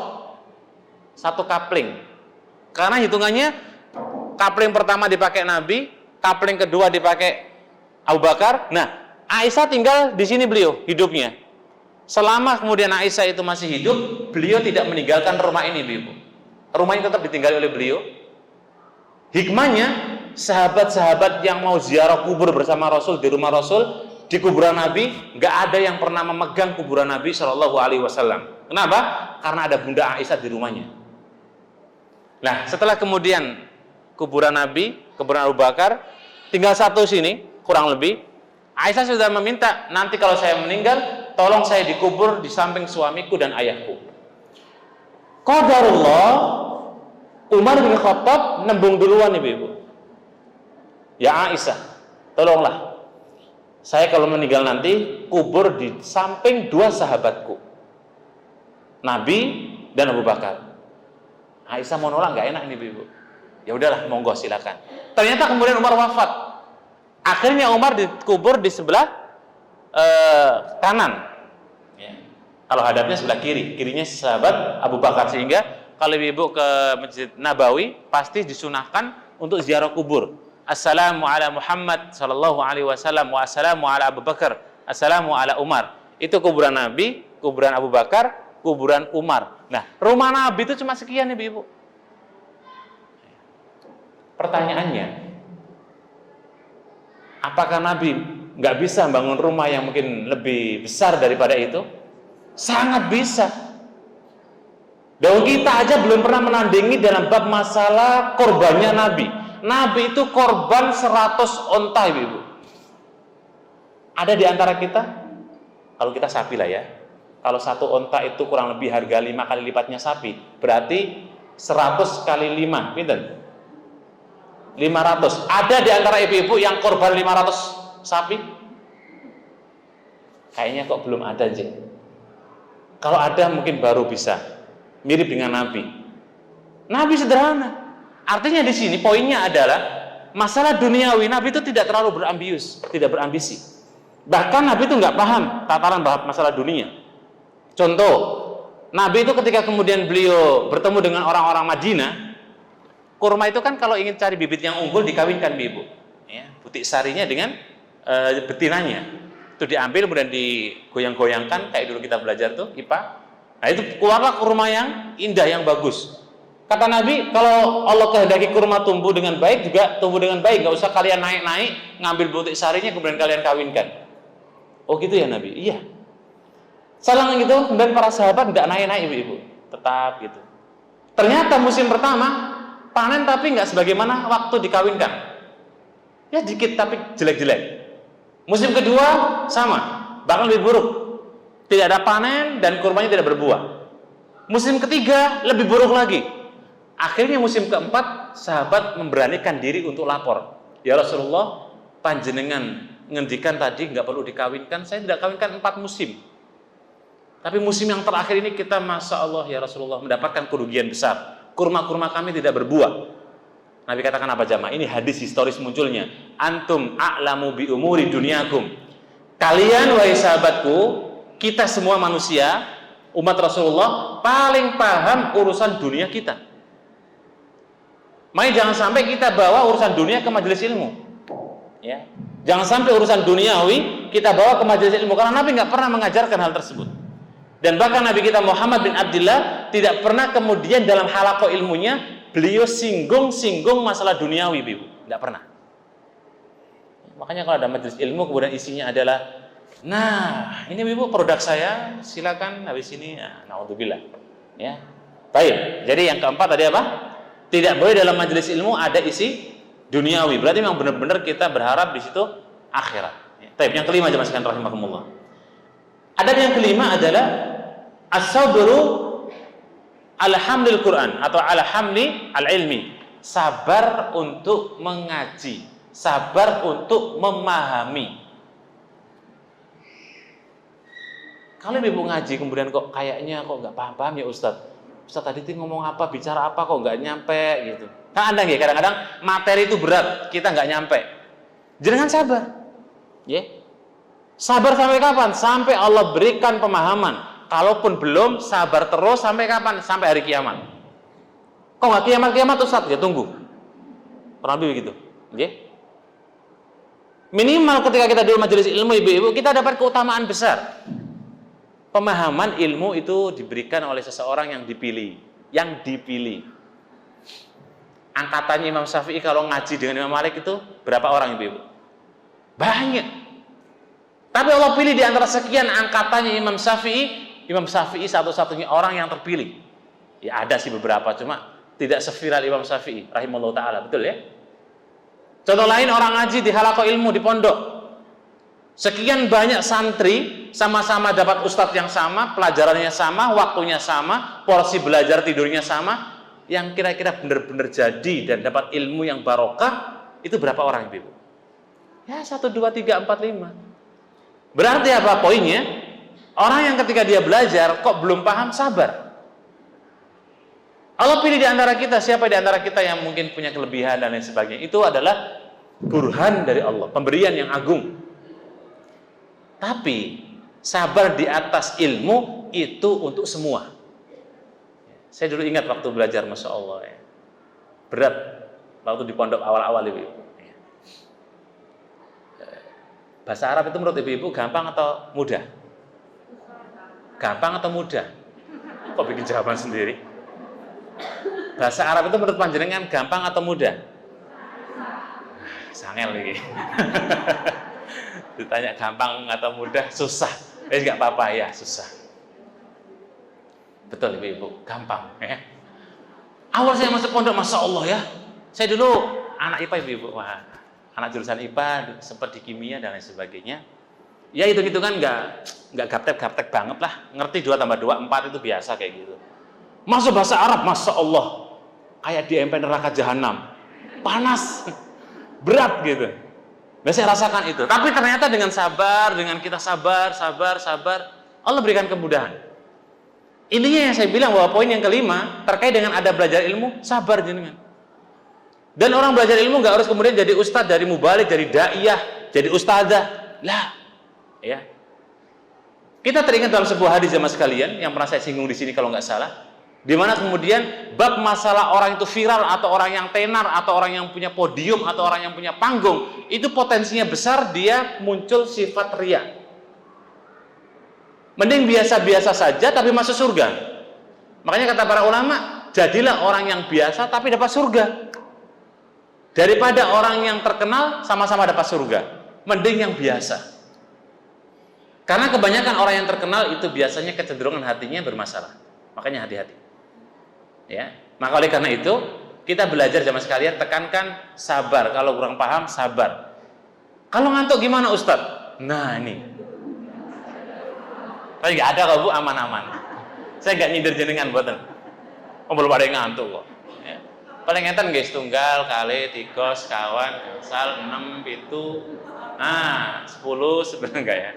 1 kapling. Karena hitungannya kapling pertama dipakai Nabi, kapling kedua dipakai Abu Bakar. Nah, Aisyah tinggal di sini beliau hidupnya. Selama kemudian Aisyah itu masih hidup, beliau tidak meninggalkan rumah ini, Ibu. Rumah ini tetap ditinggali oleh beliau. Hikmahnya, sahabat-sahabat yang mau ziarah kubur bersama Rasul di rumah Rasul, di kuburan Nabi, nggak ada yang pernah memegang kuburan Nabi Shallallahu Alaihi Wasallam. Kenapa? Karena ada Bunda Aisyah di rumahnya. Nah, setelah kemudian kuburan Nabi, kuburan Abu Bakar, tinggal 1 sini, kurang lebih. Aisyah sudah meminta, nanti kalau saya meninggal, tolong saya dikubur di samping suamiku dan ayahku. Qadarullah, Umar bin Khattab nembung duluan, Ibu. Ya Aisyah, tolonglah saya kalau meninggal nanti kubur di samping 2 sahabatku, Nabi dan Abu Bakar. Aisyah mau nolak, nggak enak ini, Ibu. Ya udahlah, monggo silakan. Ternyata kemudian Umar wafat. Akhirnya Umar dikubur di sebelah kanan. Ya. Kalau hadapnya sebelah kiri, kirinya sahabat Abu Bakar, sehingga kalau Ibu ke Masjid Nabawi pasti disunahkan untuk ziarah kubur. Assalamu ala Muhammad sallallahu alaihi wasallam wa assalamu ala Abu Bakar, assalamu ala Umar. Itu kuburan Nabi, kuburan Abu Bakar, kuburan Umar. Nah, rumah Nabi itu cuma sekian, Ibu. Pertanyaannya, apakah Nabi nggak bisa bangun rumah yang mungkin lebih besar daripada itu? Sangat bisa. Dan kita aja belum pernah menandingi dalam bab masalah korbannya Nabi. Nabi itu korban 100 onta, Ibu. Ada di antara kita, kalau kita sapi lah ya, kalau 1 onta itu kurang lebih harga 5 kali lipatnya sapi, berarti 100 kali 5, pinten? 500. Ada di antara ibu-ibu yang korban 500 sapi? Kayaknya kok belum ada, Jeng. Kalau ada mungkin baru bisa mirip dengan Nabi. Nabi sederhana. Artinya di sini poinnya adalah masalah duniawi. Nabi itu tidak terlalu tidak berambisi. Bahkan Nabi itu nggak paham tataran masalah dunia. Contoh, Nabi itu ketika kemudian beliau bertemu dengan orang-orang Madinah, kurma itu kan kalau ingin cari bibit yang unggul dikawinkan, Ibu. Ya, butik sarinya dengan betinanya. Itu diambil kemudian digoyang-goyangkan kayak dulu kita belajar tuh IPA. Nah, itu keluarlah kurma yang indah, yang bagus. Kata Nabi, kalau Allah kehendaki kurma tumbuh dengan baik, juga tumbuh dengan baik. Nggak usah kalian naik-naik, ngambil butir sarinya, kemudian kalian kawinkan. Oh gitu ya Nabi? Iya. Salah gitu, kemudian para sahabat nggak naik-naik ibu-ibu. Tetap gitu. Ternyata musim pertama, panen tapi nggak sebagaimana waktu dikawinkan. Ya dikit tapi jelek-jelek. Musim kedua, sama. Bahkan lebih buruk. Tidak ada panen dan kurmanya tidak berbuah. Musim ketiga lebih buruk lagi. Akhirnya musim keempat sahabat memberanikan diri untuk lapor. Ya Rasulullah, panjenengan ngendikan tadi nggak perlu dikawinkan. Saya tidak kawinkan 4 musim. Tapi musim yang terakhir ini kita, masya Allah ya Rasulullah, mendapatkan kerugian besar. Kurma-kurma kami tidak berbuah. Nabi katakan apa jamaah? Ini hadis historis munculnya. Antum a'lamu bi umuri dunyakum. Kalian wahai sahabatku, kita semua manusia, umat Rasulullah, paling paham urusan dunia kita. Makanya jangan sampai kita bawa urusan dunia ke majelis ilmu. Ya. Jangan sampai urusan duniawi kita bawa ke majelis ilmu, karena Nabi nggak pernah mengajarkan hal tersebut. Dan bahkan Nabi kita Muhammad bin Abdullah tidak pernah kemudian dalam halaqah ilmunya beliau singgung masalah duniawi, Ibu. Nggak pernah. Makanya kalau ada majelis ilmu kemudian isinya adalah, nah, ini Ibu produk saya, silakan habis ini. Nah, naudzubillah. Ya. Baik. Jadi yang keempat tadi apa? Tidak boleh dalam majelis ilmu ada isi duniawi. Berarti memang benar-benar kita berharap di situ akhirat. Ya. Baik, yang kelima jemaah sekalian rahimakumullah. Adab yang kelima adalah as-sabru al-hamlil Quran atau al-hamli al-ilmi. Sabar untuk mengaji, sabar untuk memahami. Kalau ibu ngaji kemudian kok kayaknya kok nggak paham ya Ustadz tadi itu ngomong apa, bicara apa kok nggak nyampe gitu. Kan ada nggak kadang-kadang materi itu berat, kita nggak nyampe. Jangan sabar, ya. Sabar sampai kapan? Sampai Allah berikan pemahaman. Kalaupun belum, sabar terus sampai kapan? Sampai hari kiamat. Kok nggak kiamat Ustadz? Ya tunggu. Kurang lebih begitu, ya. Minimal ketika kita duduk majelis ilmu ibu-ibu, kita dapat keutamaan besar. Pemahaman ilmu itu diberikan oleh seseorang yang dipilih. Angkatannya Imam Syafi'i kalau ngaji dengan Imam Malik itu berapa orang ibu-ibu? Banyak. Tapi Allah pilih di antara sekian angkatannya Imam Syafi'i satu-satunya orang yang terpilih. Ya ada sih beberapa, cuma tidak seviral Imam Syafi'i rahimahullah ta'ala, betul ya? Contoh lain, orang ngaji di halaqah ilmu di pondok. Sekian banyak santri sama-sama dapat ustadz yang sama, pelajarannya sama, waktunya sama, porsi belajar tidurnya sama. Yang kira-kira benar-benar jadi dan dapat ilmu yang barokah itu berapa orang ibu? Ya 1, 2, 3, 4, 5. Berarti apa poinnya? Orang yang ketika dia belajar kok belum paham, sabar. Allah pilih di antara kita, siapa di antara kita yang mungkin punya kelebihan dan lain sebagainya. Itu adalah burhan dari Allah, pemberian yang agung. Tapi sabar di atas ilmu itu untuk semua. Saya dulu ingat waktu belajar, masya Allah ya. Berat waktu di pondok awal-awal ibu-ibu. Bahasa Arab itu menurut ibu-ibu gampang atau mudah? Gampang atau mudah? Kok bikin jawaban sendiri? Bahasa Arab itu menurut panjenengan gampang atau mudah? Sangel lagi. Ditanya gampang atau mudah, susah. Nggak apa-apa ya, susah. Betul ibu-ibu, gampang. Ya. Awal saya masuk pondok, masya Allah ya. Saya dulu anak IPA ibu-ibu, wah, anak jurusan IPA, sempat di kimia dan lain sebagainya. Ya itu kan nggak gaptek banget lah. Ngerti 2 tambah 2 4 itu biasa kayak gitu. Masuk bahasa Arab, masya Allah, kayak di empen neraka jahanam, panas, berat gitu. Nah, saya rasakan itu. Tapi ternyata dengan sabar, dengan kita sabar, Allah berikan kemudahan. Intinya yang saya bilang bahwa poin yang kelima terkait dengan ada belajar ilmu, sabar jenengan. Dan orang belajar ilmu nggak harus kemudian jadi ustadz, dari mubalik, jadi daiyah, jadi ustadzah. Lah, ya. Kita teringat dalam sebuah hadis jemaah sekalian yang pernah saya singgung di sini kalau nggak salah, di mana kemudian bab masalah orang itu viral atau orang yang tenar atau orang yang punya podium atau orang yang punya panggung, itu potensinya besar dia muncul sifat riya. Mending biasa-biasa saja tapi masuk surga. Makanya kata para ulama, jadilah orang yang biasa tapi dapat surga. Daripada orang yang terkenal sama-sama dapat surga. Mending yang biasa. Karena kebanyakan orang yang terkenal itu biasanya kecenderungan hatinya bermasalah. Makanya hati-hati. Ya. Maka oleh karena itu, kita belajar jamaah sekalian, tekankan sabar. Kalau kurang paham, sabar. Kalau ngantuk gimana Ustadz? Nah ini. Tapi nggak ada kok Bu, aman-aman. Saya nggak nyindir jenengan buatan. Oh belum ada yang ngantuk kok. Ya. Paling ngeten guys, tunggal, kali, 3, sekawan, gangsal, 6, 7, 10 sebenarnya enggak ya.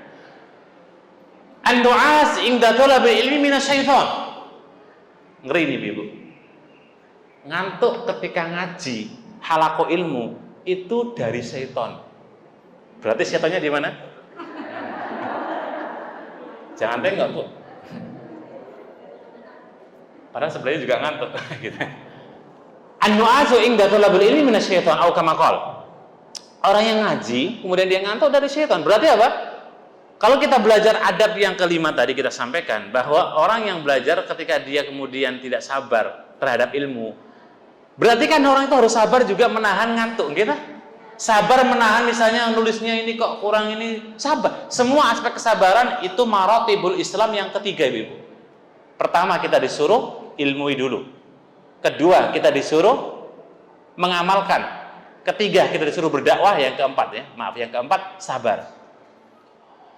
An-du'as inda talabil ilmi minasyaitan. Ngeri nih Ibu. Ngantuk ketika ngaji halaqah ilmu itu dari syaitan. Berarti syaitannya di mana? Jangan tengok Bu. Padahal sebelahnya juga ngantuk gitu. An-nu'asu inda talabil ilmi minasyaitan au kama qala. Orang yang ngaji kemudian dia ngantuk dari syaitan. Berarti apa? Kalau kita belajar adab yang kelima tadi kita sampaikan bahwa orang yang belajar ketika dia kemudian tidak sabar terhadap ilmu, berarti kan orang itu harus sabar juga menahan ngantuk, gitu? Sabar menahan misalnya nulisnya ini kok kurang ini, sabar. Semua aspek kesabaran itu maratibul Islam yang ketiga, Ibu. Pertama kita disuruh ilmui dulu. Kedua kita disuruh mengamalkan. Ketiga kita disuruh berdakwah. Yang keempat ya, maaf yang keempat sabar.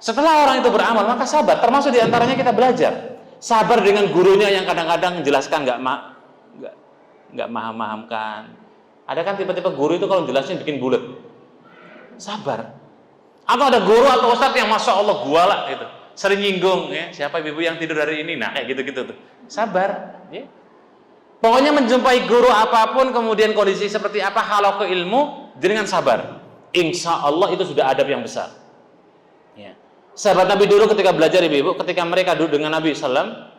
Setelah orang itu beramal, maka sabar. Termasuk diantaranya kita belajar. Sabar dengan gurunya yang kadang-kadang menjelaskan nggak maham-mahamkan. Ada kan tipe-tipe guru itu kalau jelasnya bikin bulat. Sabar. Atau ada guru atau ustadz yang masya Allah gualak gitu, sering nyinggung ya. Siapa ibu yang tidur hari ini? Nah kayak gitu-gitu tuh. Sabar. Ya. Pokoknya menjumpai guru apapun, kemudian kondisi seperti apa, halaqah ilmu dengan sabar. Insya Allah itu sudah adab yang besar. Ya. Sahabat Nabi dulu ketika belajar ibu, ketika mereka duduk dengan Nabi SAW,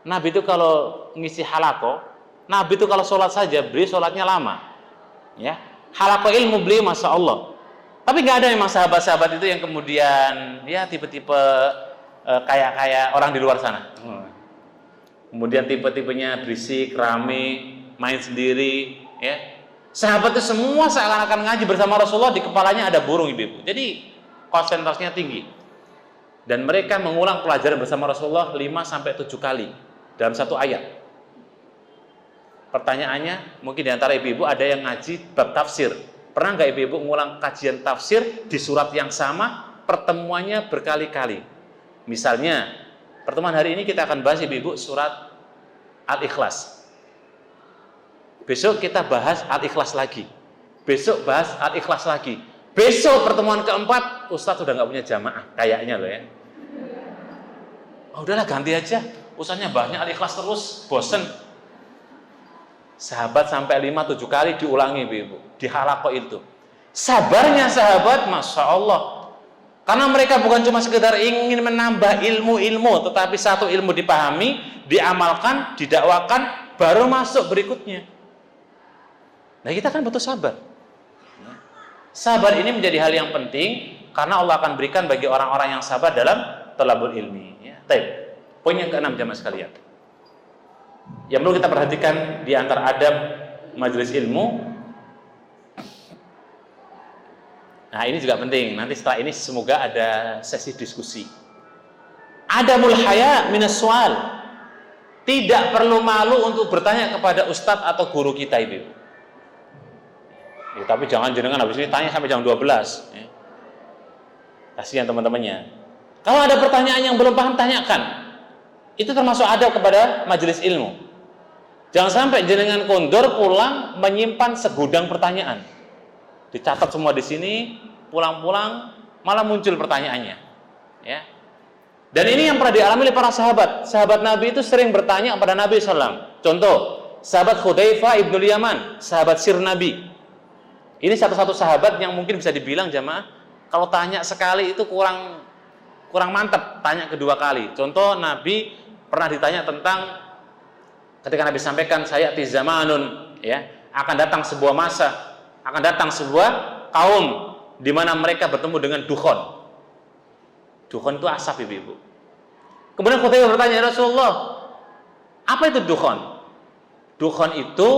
Nabi itu kalau ngisi halaqah, Nabi itu kalau sholat saja, beliau sholatnya lama. Ya, halaqah ilmu beliau masya Allah. Tapi nggak ada memang sahabat-sahabat itu yang kemudian ya tipe-tipe kayak orang di luar sana. Kemudian tipe-tipenya berisik, rame, main sendiri. Ya, sahabat itu semua seakan-akan ngaji bersama Rasulullah, di kepalanya ada burung ibu. Jadi konsentrasinya tinggi. Dan mereka mengulang pelajaran bersama Rasulullah 5-7 kali dalam satu ayat. Pertanyaannya, mungkin di antara ibu-ibu ada yang ngaji bab tafsir. Pernah nggak ibu-ibu ngulang kajian tafsir di surat yang sama, pertemuannya berkali-kali? Misalnya, pertemuan hari ini kita akan bahas ibu-ibu surat Al-Ikhlas. Besok kita bahas Al-Ikhlas lagi. Besok bahas Al-Ikhlas lagi. Besok pertemuan keempat, Ustadz sudah nggak punya jamaah, kayaknya loh ya. Oh, udahlah ganti aja, Ustadznya banyak Al-Ikhlas terus, bosen. Sahabat sampai 5-7 kali diulangi ibu, di halaqah itu. Sabarnya sahabat, masya Allah. Karena mereka bukan cuma sekedar ingin menambah ilmu-ilmu, tetapi satu ilmu dipahami, diamalkan, didakwakan, baru masuk berikutnya. Nah kita kan butuh sabar. Sabar ini menjadi hal yang penting karena Allah akan berikan bagi orang-orang yang sabar dalam thalabul ilmi. Ya. Poin yang keenam jamaah sekalian. Yang perlu kita perhatikan di antara adab majelis ilmu. Nah ini juga penting. Nanti setelah ini semoga ada sesi diskusi. Adabul haya minas sual. Tidak perlu malu untuk bertanya kepada ustadz atau guru kita ibu. Ya, tapi jangan jenengan habis ini tanya sampai jam 12 ya. Kasihan teman-temannya. Kalau ada pertanyaan yang belum paham, tanyakan. Itu termasuk adab kepada majelis ilmu. Jangan sampai jenengan kondor pulang menyimpan segudang pertanyaan. Dicatat semua di sini, pulang-pulang malah muncul pertanyaannya. Ya. Dan ini yang pernah dialami oleh para sahabat. Sahabat Nabi itu sering bertanya kepada Nabi SAW. Contoh, sahabat Hudzaifah ibnul Yaman, sahabat sir Nabi. Ini satu-satu sahabat yang mungkin bisa dibilang jamaah, kalau tanya sekali itu kurang mantap, tanya kedua kali. Contoh, Nabi pernah ditanya tentang ketika Nabi sampaikan sayati zamanun, ya, akan datang sebuah masa, akan datang sebuah kaum di mana mereka bertemu dengan dukhon. Dukhon itu asap ibu-ibu. Kemudian Hudzaifah bertanya, "Ya Rasulullah, apa itu dukhon?" Dukhon itu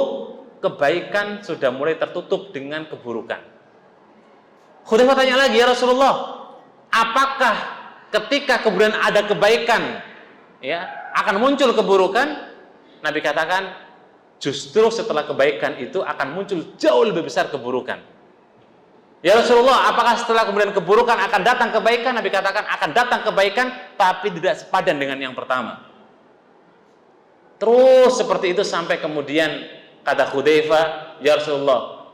kebaikan sudah mulai tertutup dengan keburukan. Hudzaifah tanya lagi, "Ya Rasulullah, apakah ketika kemudian ada kebaikan ya akan muncul keburukan?" Nabi katakan, justru setelah kebaikan itu akan muncul jauh lebih besar keburukan. "Ya Rasulullah, apakah setelah kemudian keburukan akan datang kebaikan?" Nabi katakan, akan datang kebaikan, tapi tidak sepadan dengan yang pertama. Terus seperti itu sampai kemudian kata Hudzaifah, "Ya Rasulullah,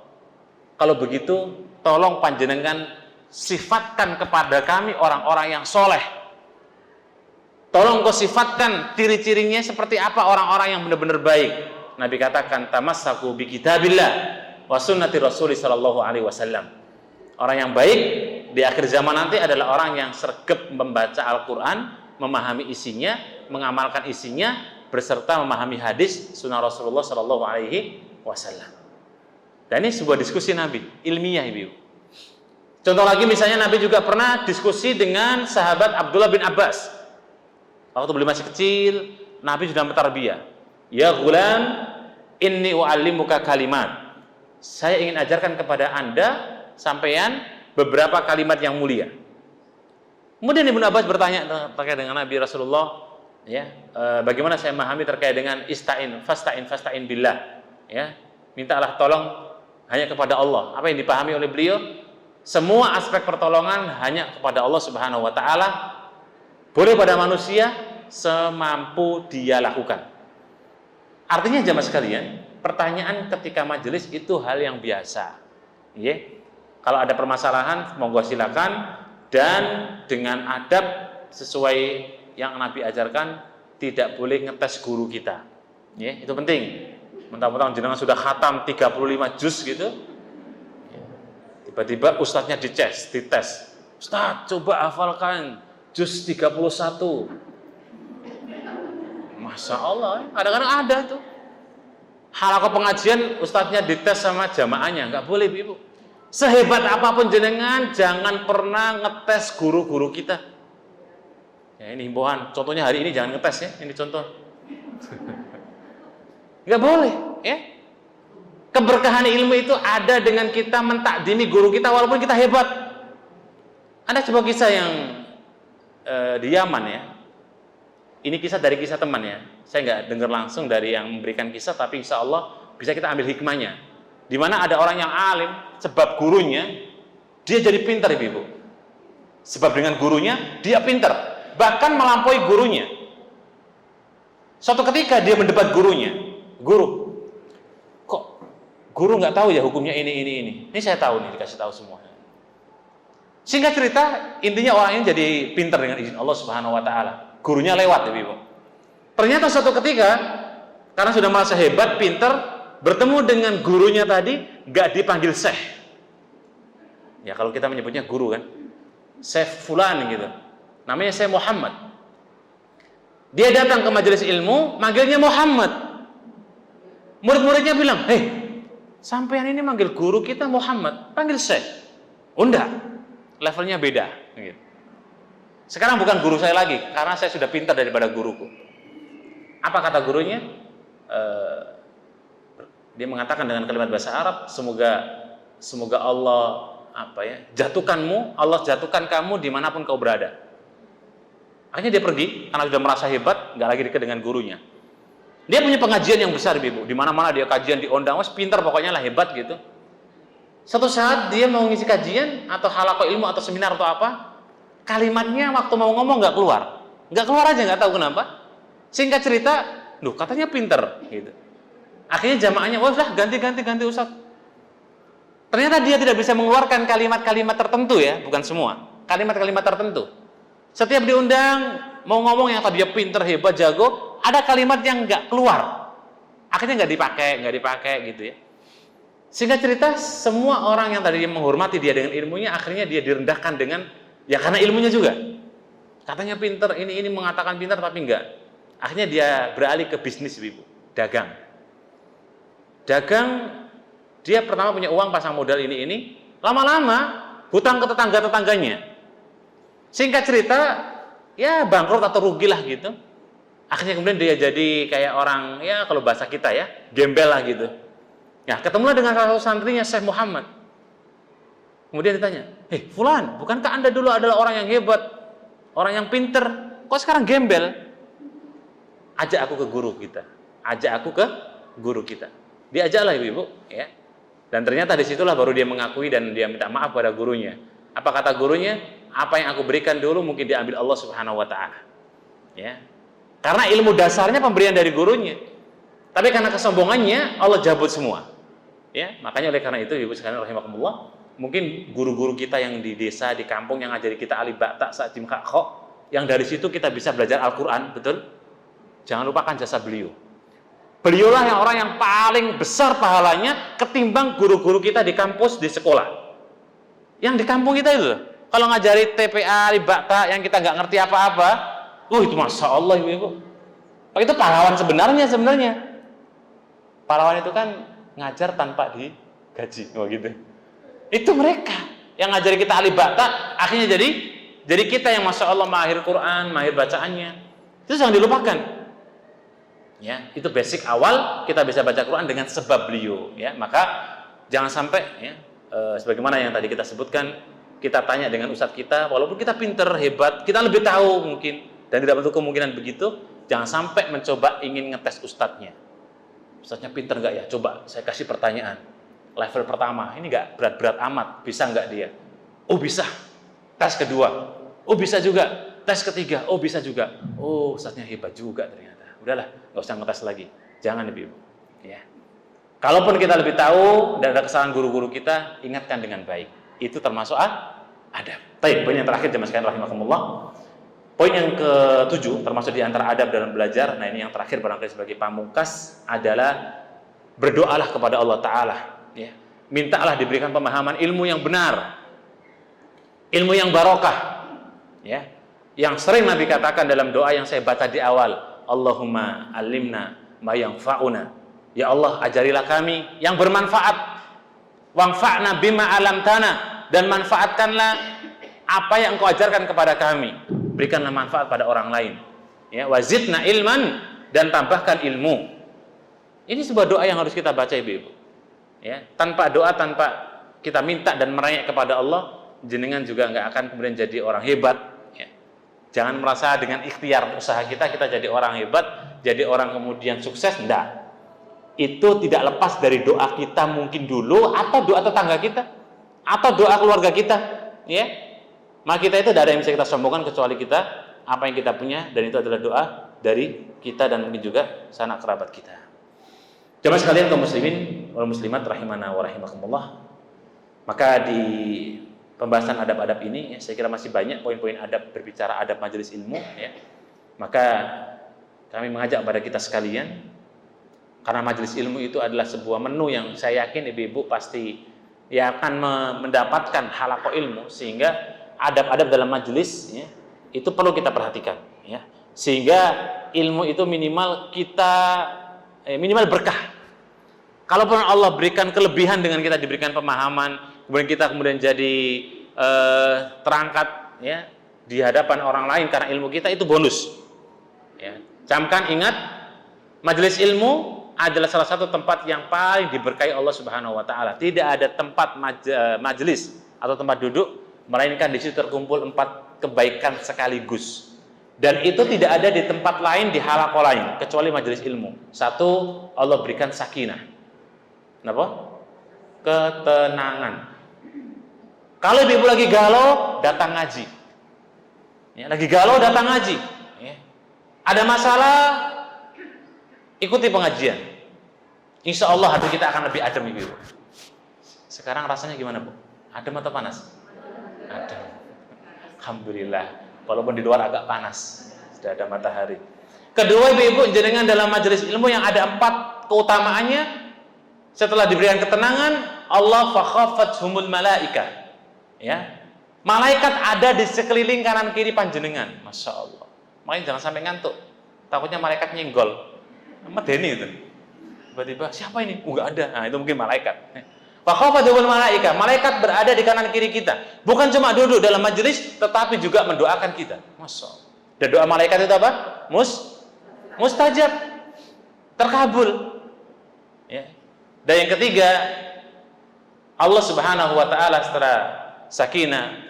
kalau begitu tolong panjenengan sifatkan kepada kami orang-orang yang soleh. Tolong kau sifatkan ciri-cirinya seperti apa orang-orang yang benar-benar baik." Nabi katakan, "Tamassaku bi kitabillah wa sunnati Rasul sallallahu alaihi wasallam." Orang yang baik di akhir zaman nanti adalah orang yang sregep membaca Al-Quran, memahami isinya, mengamalkan isinya, beserta memahami hadis sunnah Rasulullah Sallallahu Alaihi Wasallam. Dan ini sebuah diskusi Nabi, ilmiah, ibu. Contoh lagi misalnya Nabi juga pernah diskusi dengan sahabat Abdullah bin Abbas. Waktu beliau masih kecil, Nabi sudah mentarbiyah. "Ya ghulam, inni u'allimuka kalimat." Saya ingin ajarkan kepada Anda sampean beberapa kalimat yang mulia. Kemudian Ibnu Abbas bertanya terkait dengan Nabi Rasulullah, ya, bagaimana saya memahami terkait dengan fasta'in billah, ya, mintalah tolong hanya kepada Allah. Apa yang dipahami oleh beliau? Semua aspek pertolongan hanya kepada Allah Subhanahu wa taala, boleh pada manusia semampu dia lakukan. Artinya jamaah sekalian, pertanyaan ketika majelis itu hal yang biasa. Ya. Kalau ada permasalahan, monggo silakan, dan dengan adab sesuai yang Nabi ajarkan, tidak boleh ngetes guru kita. Ya, itu penting. Mentang-mentang jenengan sudah khatam 35 juz gitu, tiba-tiba ustadznya dites. "Ustadz, coba hafalkan juz 31. Masya Allah, kadang-kadang ada tuh. Halaqah pengajian, ustadznya dites sama jamaahnya, nggak boleh, ibu. Sehebat apapun jenengan, jangan pernah ngetes guru-guru kita. Ya, ini himbauan. Contohnya hari ini jangan ngetes ya. Ini contoh. Nggak boleh, ya. Keberkahan ilmu itu ada dengan kita mentakdimi guru kita walaupun kita hebat. Ada sebuah kisah yang di Yaman ya. Ini kisah dari kisah teman ya. Saya nggak dengar langsung dari yang memberikan kisah, tapi insya Allah bisa kita ambil hikmahnya. Di mana ada orang yang alim, sebab gurunya dia jadi pintar, ibu. Sebab dengan gurunya dia pintar, bahkan melampaui gurunya. Suatu ketika dia mendebat gurunya, "Guru, kok guru nggak tahu ya hukumnya ini? Ini saya tahu nih, dikasih tahu semua." Singkat cerita, intinya orang ini jadi pintar dengan izin Allah Subhanahu Wa Taala. Gurunya lewat, ibu. Ternyata suatu ketika, karena sudah merasa hebat, pintar, bertemu dengan gurunya tadi, nggak dipanggil Syekh. Ya kalau kita menyebutnya guru kan, Syekh Fulan gitu. Namanya Syekh Muhammad. Dia datang ke majelis ilmu, manggilnya Muhammad. Murid-muridnya bilang, "Hei, sampean ini manggil guru kita Muhammad, panggil Syekh." "Oh enggak, levelnya beda." Gitu. "Sekarang bukan guru saya lagi, karena saya sudah pintar daripada guruku." Apa kata gurunya? Dia mengatakan dengan kalimat bahasa Arab, semoga Allah Allah jatuhkan kamu dimanapun kau berada. Akhirnya dia pergi karena sudah merasa hebat, nggak lagi dekat dengan gurunya. Dia punya pengajian yang besar, ibu. Di mana-mana dia kajian diundang, pintar pokoknya lah, hebat gitu. Satu saat dia mau ngisi kajian atau halaqah ilmu atau seminar atau apa, kalimatnya waktu mau ngomong nggak keluar aja, nggak tahu kenapa. Singkat cerita, katanya pintar gitu. Akhirnya jamaahnya, "Wah, ganti Ustaz." Ternyata dia tidak bisa mengeluarkan kalimat-kalimat tertentu ya, bukan semua. Kalimat-kalimat tertentu. Setiap diundang, mau ngomong yang tadi dia pintar, hebat, jago, ada kalimat yang nggak keluar. Akhirnya nggak dipakai gitu ya. Singkat cerita, semua orang yang tadi menghormati dia dengan ilmunya, akhirnya dia direndahkan dengan, ya karena ilmunya juga. Katanya pintar, ini mengatakan pintar tapi enggak. Akhirnya dia beralih ke bisnis, ibu, dagang. Dia pertama punya uang, pasang modal ini, lama-lama hutang ke tetangga-tetangganya. Singkat cerita, ya bangkrut atau rugilah gitu. Akhirnya kemudian dia jadi kayak orang, ya kalau bahasa kita ya, gembel lah gitu. Ya, ketemulah dengan salah satu santrinya Syekh Muhammad. Kemudian ditanya, "Hei, Fulan, bukankah Anda dulu adalah orang yang hebat, orang yang pinter? Kok sekarang gembel?" Ajak aku ke guru kita. Ajak aku ke guru kita. Diajaklah ibu-ibu, ya. Dan ternyata disitulah baru dia mengakui dan dia minta maaf pada gurunya. Apa kata gurunya? Apa yang aku berikan dulu mungkin diambil Allah Subhanahu wa taala. Ya. Karena ilmu dasarnya pemberian dari gurunya. Tapi karena kesombongannya Allah cabut semua. Ya, makanya oleh karena itu ibu sekalian rahimakumullah, mungkin guru-guru kita yang di desa, di kampung yang ngajari kita alif ba ta sa jim kha kha, yang dari situ kita bisa belajar Al-Qur'an, betul? Jangan lupakan jasa beliau. Beliaulah yang orang yang paling besar pahalanya ketimbang guru-guru kita di kampus, di sekolah. Yang di kampung kita itu, kalau ngajari TPA, alif ba ta yang kita nggak ngerti apa-apa, itu Masya Allah ibu-ibu. Itu pahlawan sebenarnya. Pahlawan itu kan ngajar tanpa digaji, gitu. Itu mereka yang ngajari kita alif ba ta, akhirnya jadi kita yang Masya Allah mahir Quran, mahir bacaannya. Itu jangan dilupakan. Ya, itu basic awal kita bisa baca Quran dengan sebab beliau. Ya, maka jangan sampai ya, sebagaimana yang tadi kita sebutkan, kita tanya dengan ustadz kita, walaupun kita pinter, hebat, kita lebih tahu mungkin. Dan tidak bentuk kemungkinan begitu, jangan sampai mencoba ingin ngetes ustadznya. Ustadznya pinter nggak ya? Coba saya kasih pertanyaan. Level pertama, ini nggak berat-berat amat, bisa nggak dia? Oh bisa. Tes kedua, oh bisa juga. Tes ketiga, oh bisa juga. Oh ustadznya hebat juga ternyata. Udahlah, nggak usah ngetes lagi. Jangan ibu. Ya. Kalaupun kita lebih tahu dan ada kesalahan guru-guru kita, ingatkan dengan baik. Itu termasuk adab. Baik, poin yang terakhir jemaah sekalian rahimakumullah. Poin yang ke-7 termasuk di antara adab dalam belajar. Nah, ini yang terakhir barangkali sebagai pamungkas adalah berdoalah kepada Allah Ta'ala, ya. Mintalah diberikan pemahaman ilmu yang benar, ilmu yang barokah, ya. Yang sering Nabi katakan dalam doa yang saya baca di awal, Allahumma alimna ma yanfa'una. Ya Allah, ajarilah kami yang bermanfaat. Wanfa'na bima alamtana, dan manfaatkanlah apa yang Engkau ajarkan kepada kami. Berikanlah manfaat pada orang lain. Ya, wazidna ilman, dan tambahkan ilmu. Ini sebuah doa yang harus kita baca ibu-ibu. Ya, tanpa doa, tanpa kita minta dan merayak kepada Allah, jenengan juga nggak akan kemudian jadi orang hebat. Ya. Jangan merasa dengan ikhtiar usaha kita jadi orang hebat, jadi orang kemudian sukses. Enggak. Itu tidak lepas dari doa kita mungkin dulu, atau doa tetangga kita, atau doa keluarga kita. Ya. Maka kita itu tidak ada yang bisa kita sombongkan kecuali kita apa yang kita punya, dan itu adalah doa dari kita dan mungkin juga sanak kerabat kita. Jemaah sekalian kaum muslimin wal muslimat rahimana wa rahimakumullah. Maka di pembahasan adab-adab ini ya, saya kira masih banyak poin-poin adab, berbicara adab majelis ilmu ya. Maka kami mengajak pada kita sekalian, karena majelis ilmu itu adalah sebuah menu yang saya yakin ibu-ibu pasti ya akan mendapatkan halaqah ilmu, sehingga adab-adab dalam majelis ya, itu perlu kita perhatikan ya, sehingga ilmu itu minimal minimal berkah. Kalaupun Allah berikan kelebihan dengan kita diberikan pemahaman, kemudian kita jadi terangkat ya di hadapan orang lain karena ilmu kita, itu bonus ya. Camkan, ingat, majelis ilmu adalah salah satu tempat yang paling diberkahi Allah Subhanahu wa taala. Tidak ada tempat majelis atau tempat duduk melainkan di situ terkumpul 4 kebaikan sekaligus. Dan itu tidak ada di tempat lain, di halaqah lain, kecuali majelis ilmu. Satu, Allah berikan sakinah. Kenapa? Ketenangan. Kalau ibu lagi galau, datang ngaji. Ya, lagi galau, datang ngaji. Ya. Ada masalah, ikuti pengajian. Insya Allah hati kita akan lebih adem ibu. Sekarang rasanya gimana Bu? Adem atau panas? Ada. Alhamdulillah. Walaupun di luar agak panas, sudah ada matahari. Kedua ibu-ibu, jenengan dalam majelis ilmu yang ada 4 keutamaannya. Setelah diberikan ketenangan, Allah fakhafathumul malaika. Ya. Malaikat ada di sekeliling kanan kiri panjenengan. Masya Allah. Makanya jangan sampai ngantuk. Takutnya malaikat nyenggol. Medeni itu. Tiba-tiba siapa ini? Enggak ada. Nah, itu mungkin malaikat. Fakhafathumul malaika, malaikat berada di kanan kiri kita. Bukan cuma duduk dalam majelis, tetapi juga mendoakan kita. Masya Allah. Dan doa malaikat itu apa? Mustajab, terkabul. Ya. Dan yang ketiga, Allah Subhanahu wa taala setelah sakinah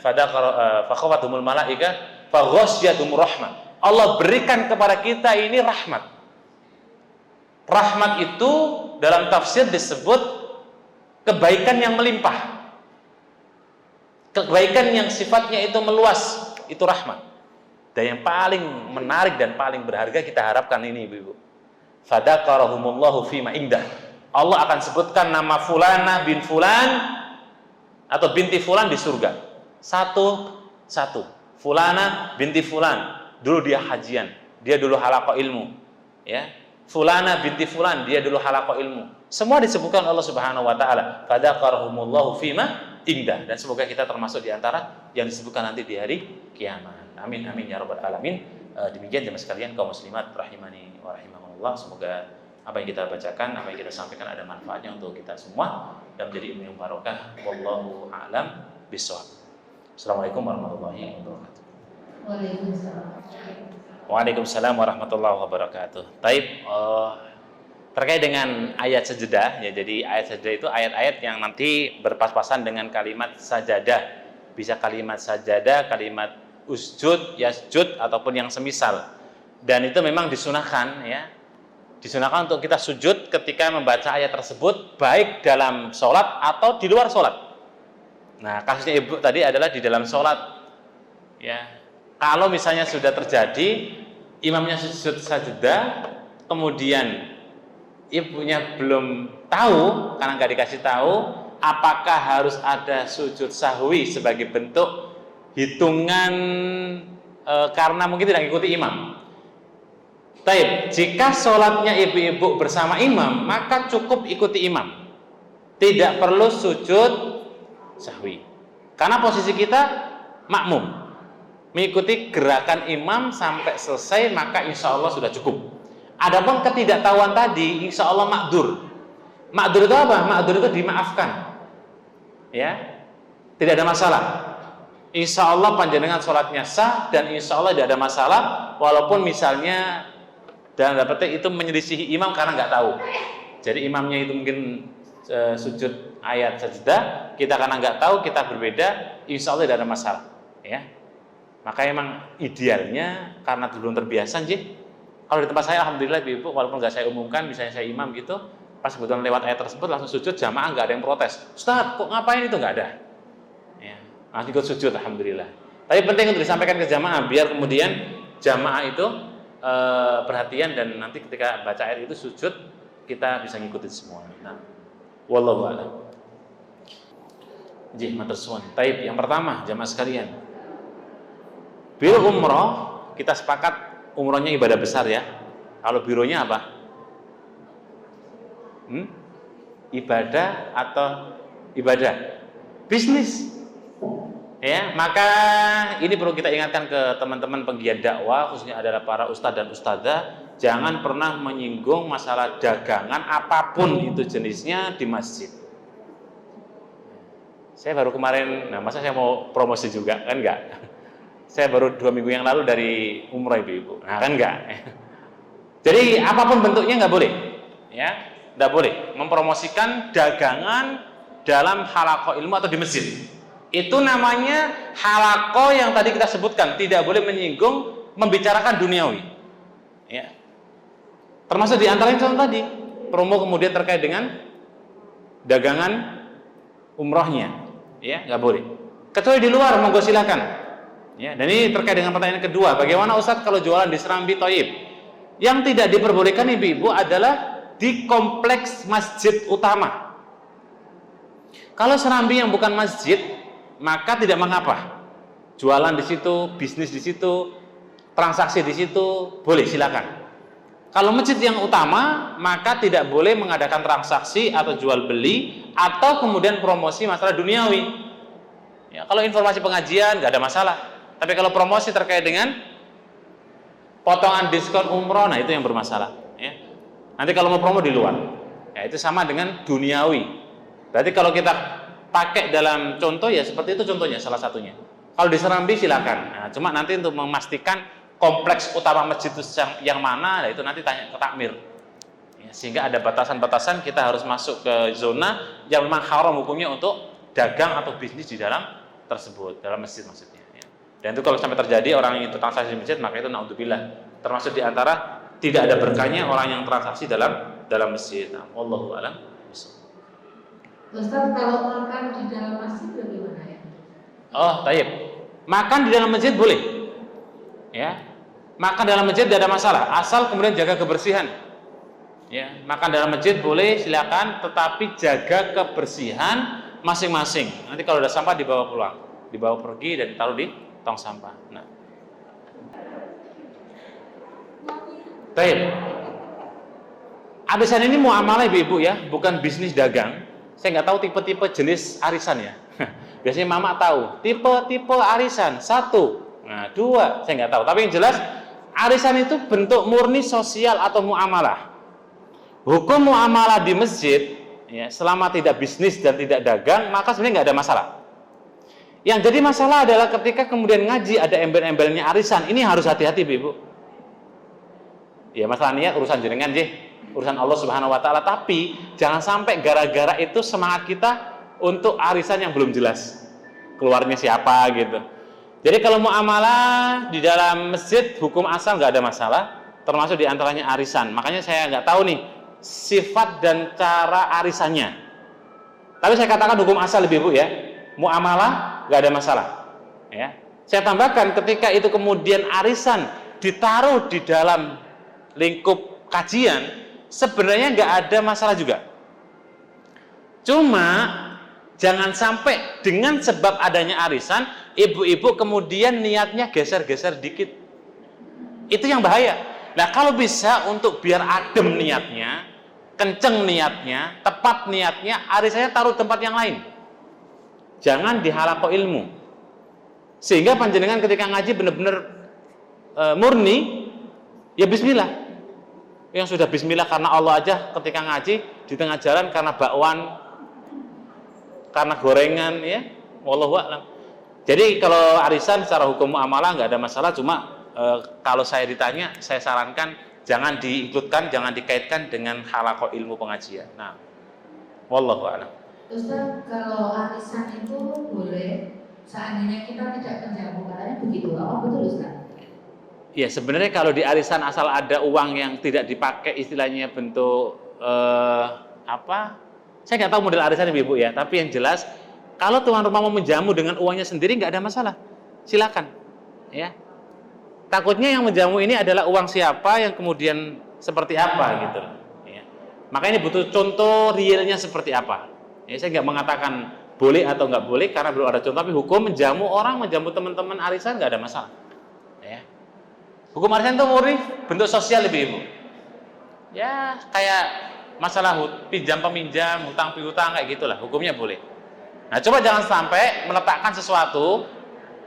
fakhawatumul malaika faghasyiatumur rahmah. Allah berikan kepada kita ini rahmat. Rahmat itu dalam tafsir disebut kebaikan yang melimpah. Kebaikan yang sifatnya itu meluas, itu rahmat. Dan yang paling menarik dan paling berharga kita harapkan ini Ibu-ibu. Fadakarahumullahu fima indah. Allah akan sebutkan nama fulana bin fulan atau binti fulan di surga. Satu. Fulana binti fulan. Dulu dia hajian, dia dulu halaqah ilmu. Ya. Fulana binti fulan, dia dulu halaqah ilmu. Semua disebutkan Allah Subhanahu wa taala. Fadakarahumullahu fima indah. Dan semoga kita termasuk di antara yang disebutkan nanti di hari kiamat. Amin amin ya rabbal alamin. Demikian jemaah sekalian kaum muslimat rahimani wa rahimakumullah. Semoga apa yang kita bacakan, apa yang kita sampaikan ada manfaatnya untuk kita semua dan menjadi ilmu yang barokah. Wallahu a'lam bishawab. Assalamualaikum warahmatullahi wabarakatuh. Waalaikumsalam warahmatullahi wabarakatuh. Taib, terkait dengan ayat sajadah ya, jadi ayat sajadah itu ayat-ayat yang nanti berpas-pasan dengan kalimat sajadah. Bisa kalimat sajadah, kalimat usjud, yasjud ataupun yang semisal. Dan itu memang disunahkan ya. Disunahkan untuk kita sujud ketika membaca ayat tersebut baik dalam sholat atau di luar sholat. Nah, kasusnya Ibu tadi adalah di dalam sholat. Ya. Kalau misalnya sudah terjadi imamnya sujud sajadah, kemudian ibunya belum tahu karena nggak dikasih tahu, apakah harus ada sujud sahwi sebagai bentuk hitungan karena mungkin tidak mengikuti imam. Taib, jika sholatnya ibu-ibu bersama imam, maka cukup ikuti imam. Tidak perlu sujud sahwi. Karena posisi kita makmum, mengikuti gerakan imam sampai selesai, maka insya Allah sudah cukup. Adapun ketidaktahuan tadi, insya Allah makdur. Makdur itu apa? Makdur itu dimaafkan. Ya, tidak ada masalah. Insya Allah panjenengan sholatnya sah dan insya Allah tidak ada masalah, walaupun misalnya dan dapatnya itu menyelisihi imam karena nggak tahu. Jadi imamnya itu mungkin sujud ayat sajadah, kita karena nggak tahu, kita berbeda, insya Allah tidak ada masalah. Ya, maka emang idealnya karena belum terbiasa, kalau di tempat saya alhamdulillah ibu, walaupun nggak saya umumkan, misalnya saya imam gitu, pas kebetulan lewat ayat tersebut langsung sujud jamaah, nggak ada yang protes. Ustaz, kok ngapain itu? Nggak ada. Langsung ikut sujud alhamdulillah. Tapi penting untuk disampaikan ke jamaah biar kemudian jamaah itu perhatian dan nanti ketika baca ayat itu sujud kita bisa ngikutin semua. Nah, wallahu a'lam. Matur suwun. Taib, yang pertama jamaah sekalian. Biro umroh kita sepakat umrohnya ibadah besar ya. Kalau bironya apa? Ibadah atau ibadah? Bisnis. Ya, maka ini perlu kita ingatkan ke teman-teman penggiat dakwah, khususnya adalah para ustadz dan ustadzah, jangan pernah menyinggung masalah dagangan apapun itu jenisnya di masjid. Saya baru kemarin, masa saya mau promosi juga, kan enggak? Saya baru 2 minggu yang lalu dari umrah ibu-ibu, nah kan enggak? Jadi apapun bentuknya nggak boleh, ya, nggak boleh mempromosikan dagangan dalam halaqah ilmu atau di masjid. Itu namanya halaqah yang tadi kita sebutkan, tidak boleh menyinggung, membicarakan duniawi. Ya. Termasuk di antara yang tadi, promo kemudian terkait dengan dagangan umrohnya, ya nggak boleh. Kecuali di luar, monggo silakan. Ya, dan ini terkait dengan pertanyaan kedua, bagaimana Ustadz kalau jualan di Serambi Thayyib? Yang tidak diperbolehkan ibu-ibu adalah di kompleks masjid utama. Kalau Serambi yang bukan masjid, maka tidak mengapa. Jualan di situ, bisnis di situ, transaksi di situ, boleh silakan. Kalau masjid yang utama, maka tidak boleh mengadakan transaksi atau jual beli atau kemudian promosi masalah duniawi. Ya, kalau informasi pengajian nggak ada masalah. Tapi kalau promosi terkait dengan potongan diskon umroh, nah itu yang bermasalah. Ya. Nanti kalau mau promo di luar, ya itu sama dengan duniawi. Berarti kalau kita pakai dalam contoh ya seperti itu contohnya salah satunya. Kalau di Serambi silakan. Nah, cuma nanti untuk memastikan kompleks utama masjid itu yang mana, itu nanti tanya ke takmir. Ya, sehingga ada batasan-batasan kita harus masuk ke zona yang memang haram hukumnya untuk dagang atau bisnis di dalam tersebut, dalam masjid maksudnya. Ya. Dan itu kalau sampai terjadi orang yang itu transaksi di masjid, maka itu naudzubillah, termasuk di antara tidak ada berkahnya orang yang transaksi dalam masjid. Nah, wallahu a'lam. Ustaz, kalau makan di dalam masjid bagaimana ya? Oh, taib. Makan di dalam masjid boleh. Ya. Makan dalam masjid tidak ada masalah, asal kemudian jaga kebersihan. Ya, makan dalam masjid boleh, silakan, tetapi jaga kebersihan masing-masing. Nanti kalau ada sampah dibawa pulang, dibawa pergi dan ditaruh di tong sampah. Nah. Taib. Arisan ini muamalah ibu-ibu ya, bukan bisnis dagang. Saya nggak tahu tipe-tipe jenis arisan ya. Biasanya mama tahu tipe-tipe arisan 1, nah 2 saya nggak tahu. Tapi yang jelas arisan itu bentuk murni sosial atau muamalah. Hukum muamalah di masjid ya, selama tidak bisnis dan tidak dagang maka sebenarnya nggak ada masalah. Yang jadi masalah adalah ketika kemudian ngaji ada embel-embelnya arisan. Ini harus hati-hati ibu. Ya masalah niat urusan jenengan urusan Allah Subhanahu wa taala, tapi jangan sampai gara-gara itu semangat kita untuk arisan yang belum jelas keluarnya siapa gitu. Jadi kalau muamalah di dalam masjid hukum asal nggak ada masalah, termasuk di antaranya arisan. Makanya saya nggak tahu nih sifat dan cara arisannya. Tapi saya katakan hukum asal ibu ya, muamalah nggak ada masalah. Ya, saya tambahkan ketika itu kemudian arisan ditaruh di dalam lingkup kajian, sebenarnya nggak ada masalah juga. Cuma jangan sampai dengan sebab adanya arisan, ibu-ibu kemudian niatnya geser-geser dikit. Itu yang bahaya. Nah kalau bisa untuk biar adem niatnya, kenceng niatnya, tepat niatnya, arisannya taruh tempat yang lain. Jangan di halaqah ilmu. Sehingga panjenengan ketika ngaji benar-benar murni, ya bismillah. Yang sudah bismillah karena Allah aja ketika ngaji di tengah jalan karena bakwan, karena gorengan ya, wallahu a'lam. Jadi kalau arisan secara hukum muamalah nggak ada masalah, cuma kalau saya ditanya, saya sarankan jangan diikutkan, jangan dikaitkan dengan halaqah ilmu pengajian. Nah, wallahu a'lam. Ustaz, kalau arisan itu boleh seandainya kita tidak kerja, katanya begitu, apa betul Ustaz? Ya sebenarnya kalau di arisan asal ada uang yang tidak dipakai istilahnya bentuk apa? Saya nggak tahu model arisan ibu ya. Tapi yang jelas kalau tuan rumah mau menjamu dengan uangnya sendiri nggak ada masalah. Silakan. Ya. Takutnya yang menjamu ini adalah uang siapa yang kemudian seperti apa gitu. Ya. Maka ini butuh contoh realnya seperti apa. Ya, saya nggak mengatakan boleh atau nggak boleh karena belum ada contoh. Tapi hukum menjamu orang, menjamu teman-teman arisan nggak ada masalah. Ya. Hukum arisan itu murni bentuk sosial ibu-ibu. Ya kayak masalah pinjam peminjam, hutang piutang kayak gitulah. Hukumnya boleh. Nah coba jangan sampai meletakkan sesuatu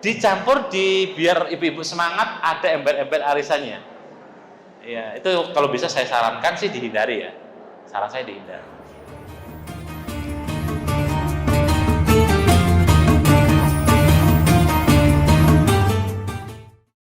dicampur biar ibu-ibu semangat ada embel-embel arisannya. Ya itu kalau bisa saya sarankan sih dihindari ya. Saran saya dihindari.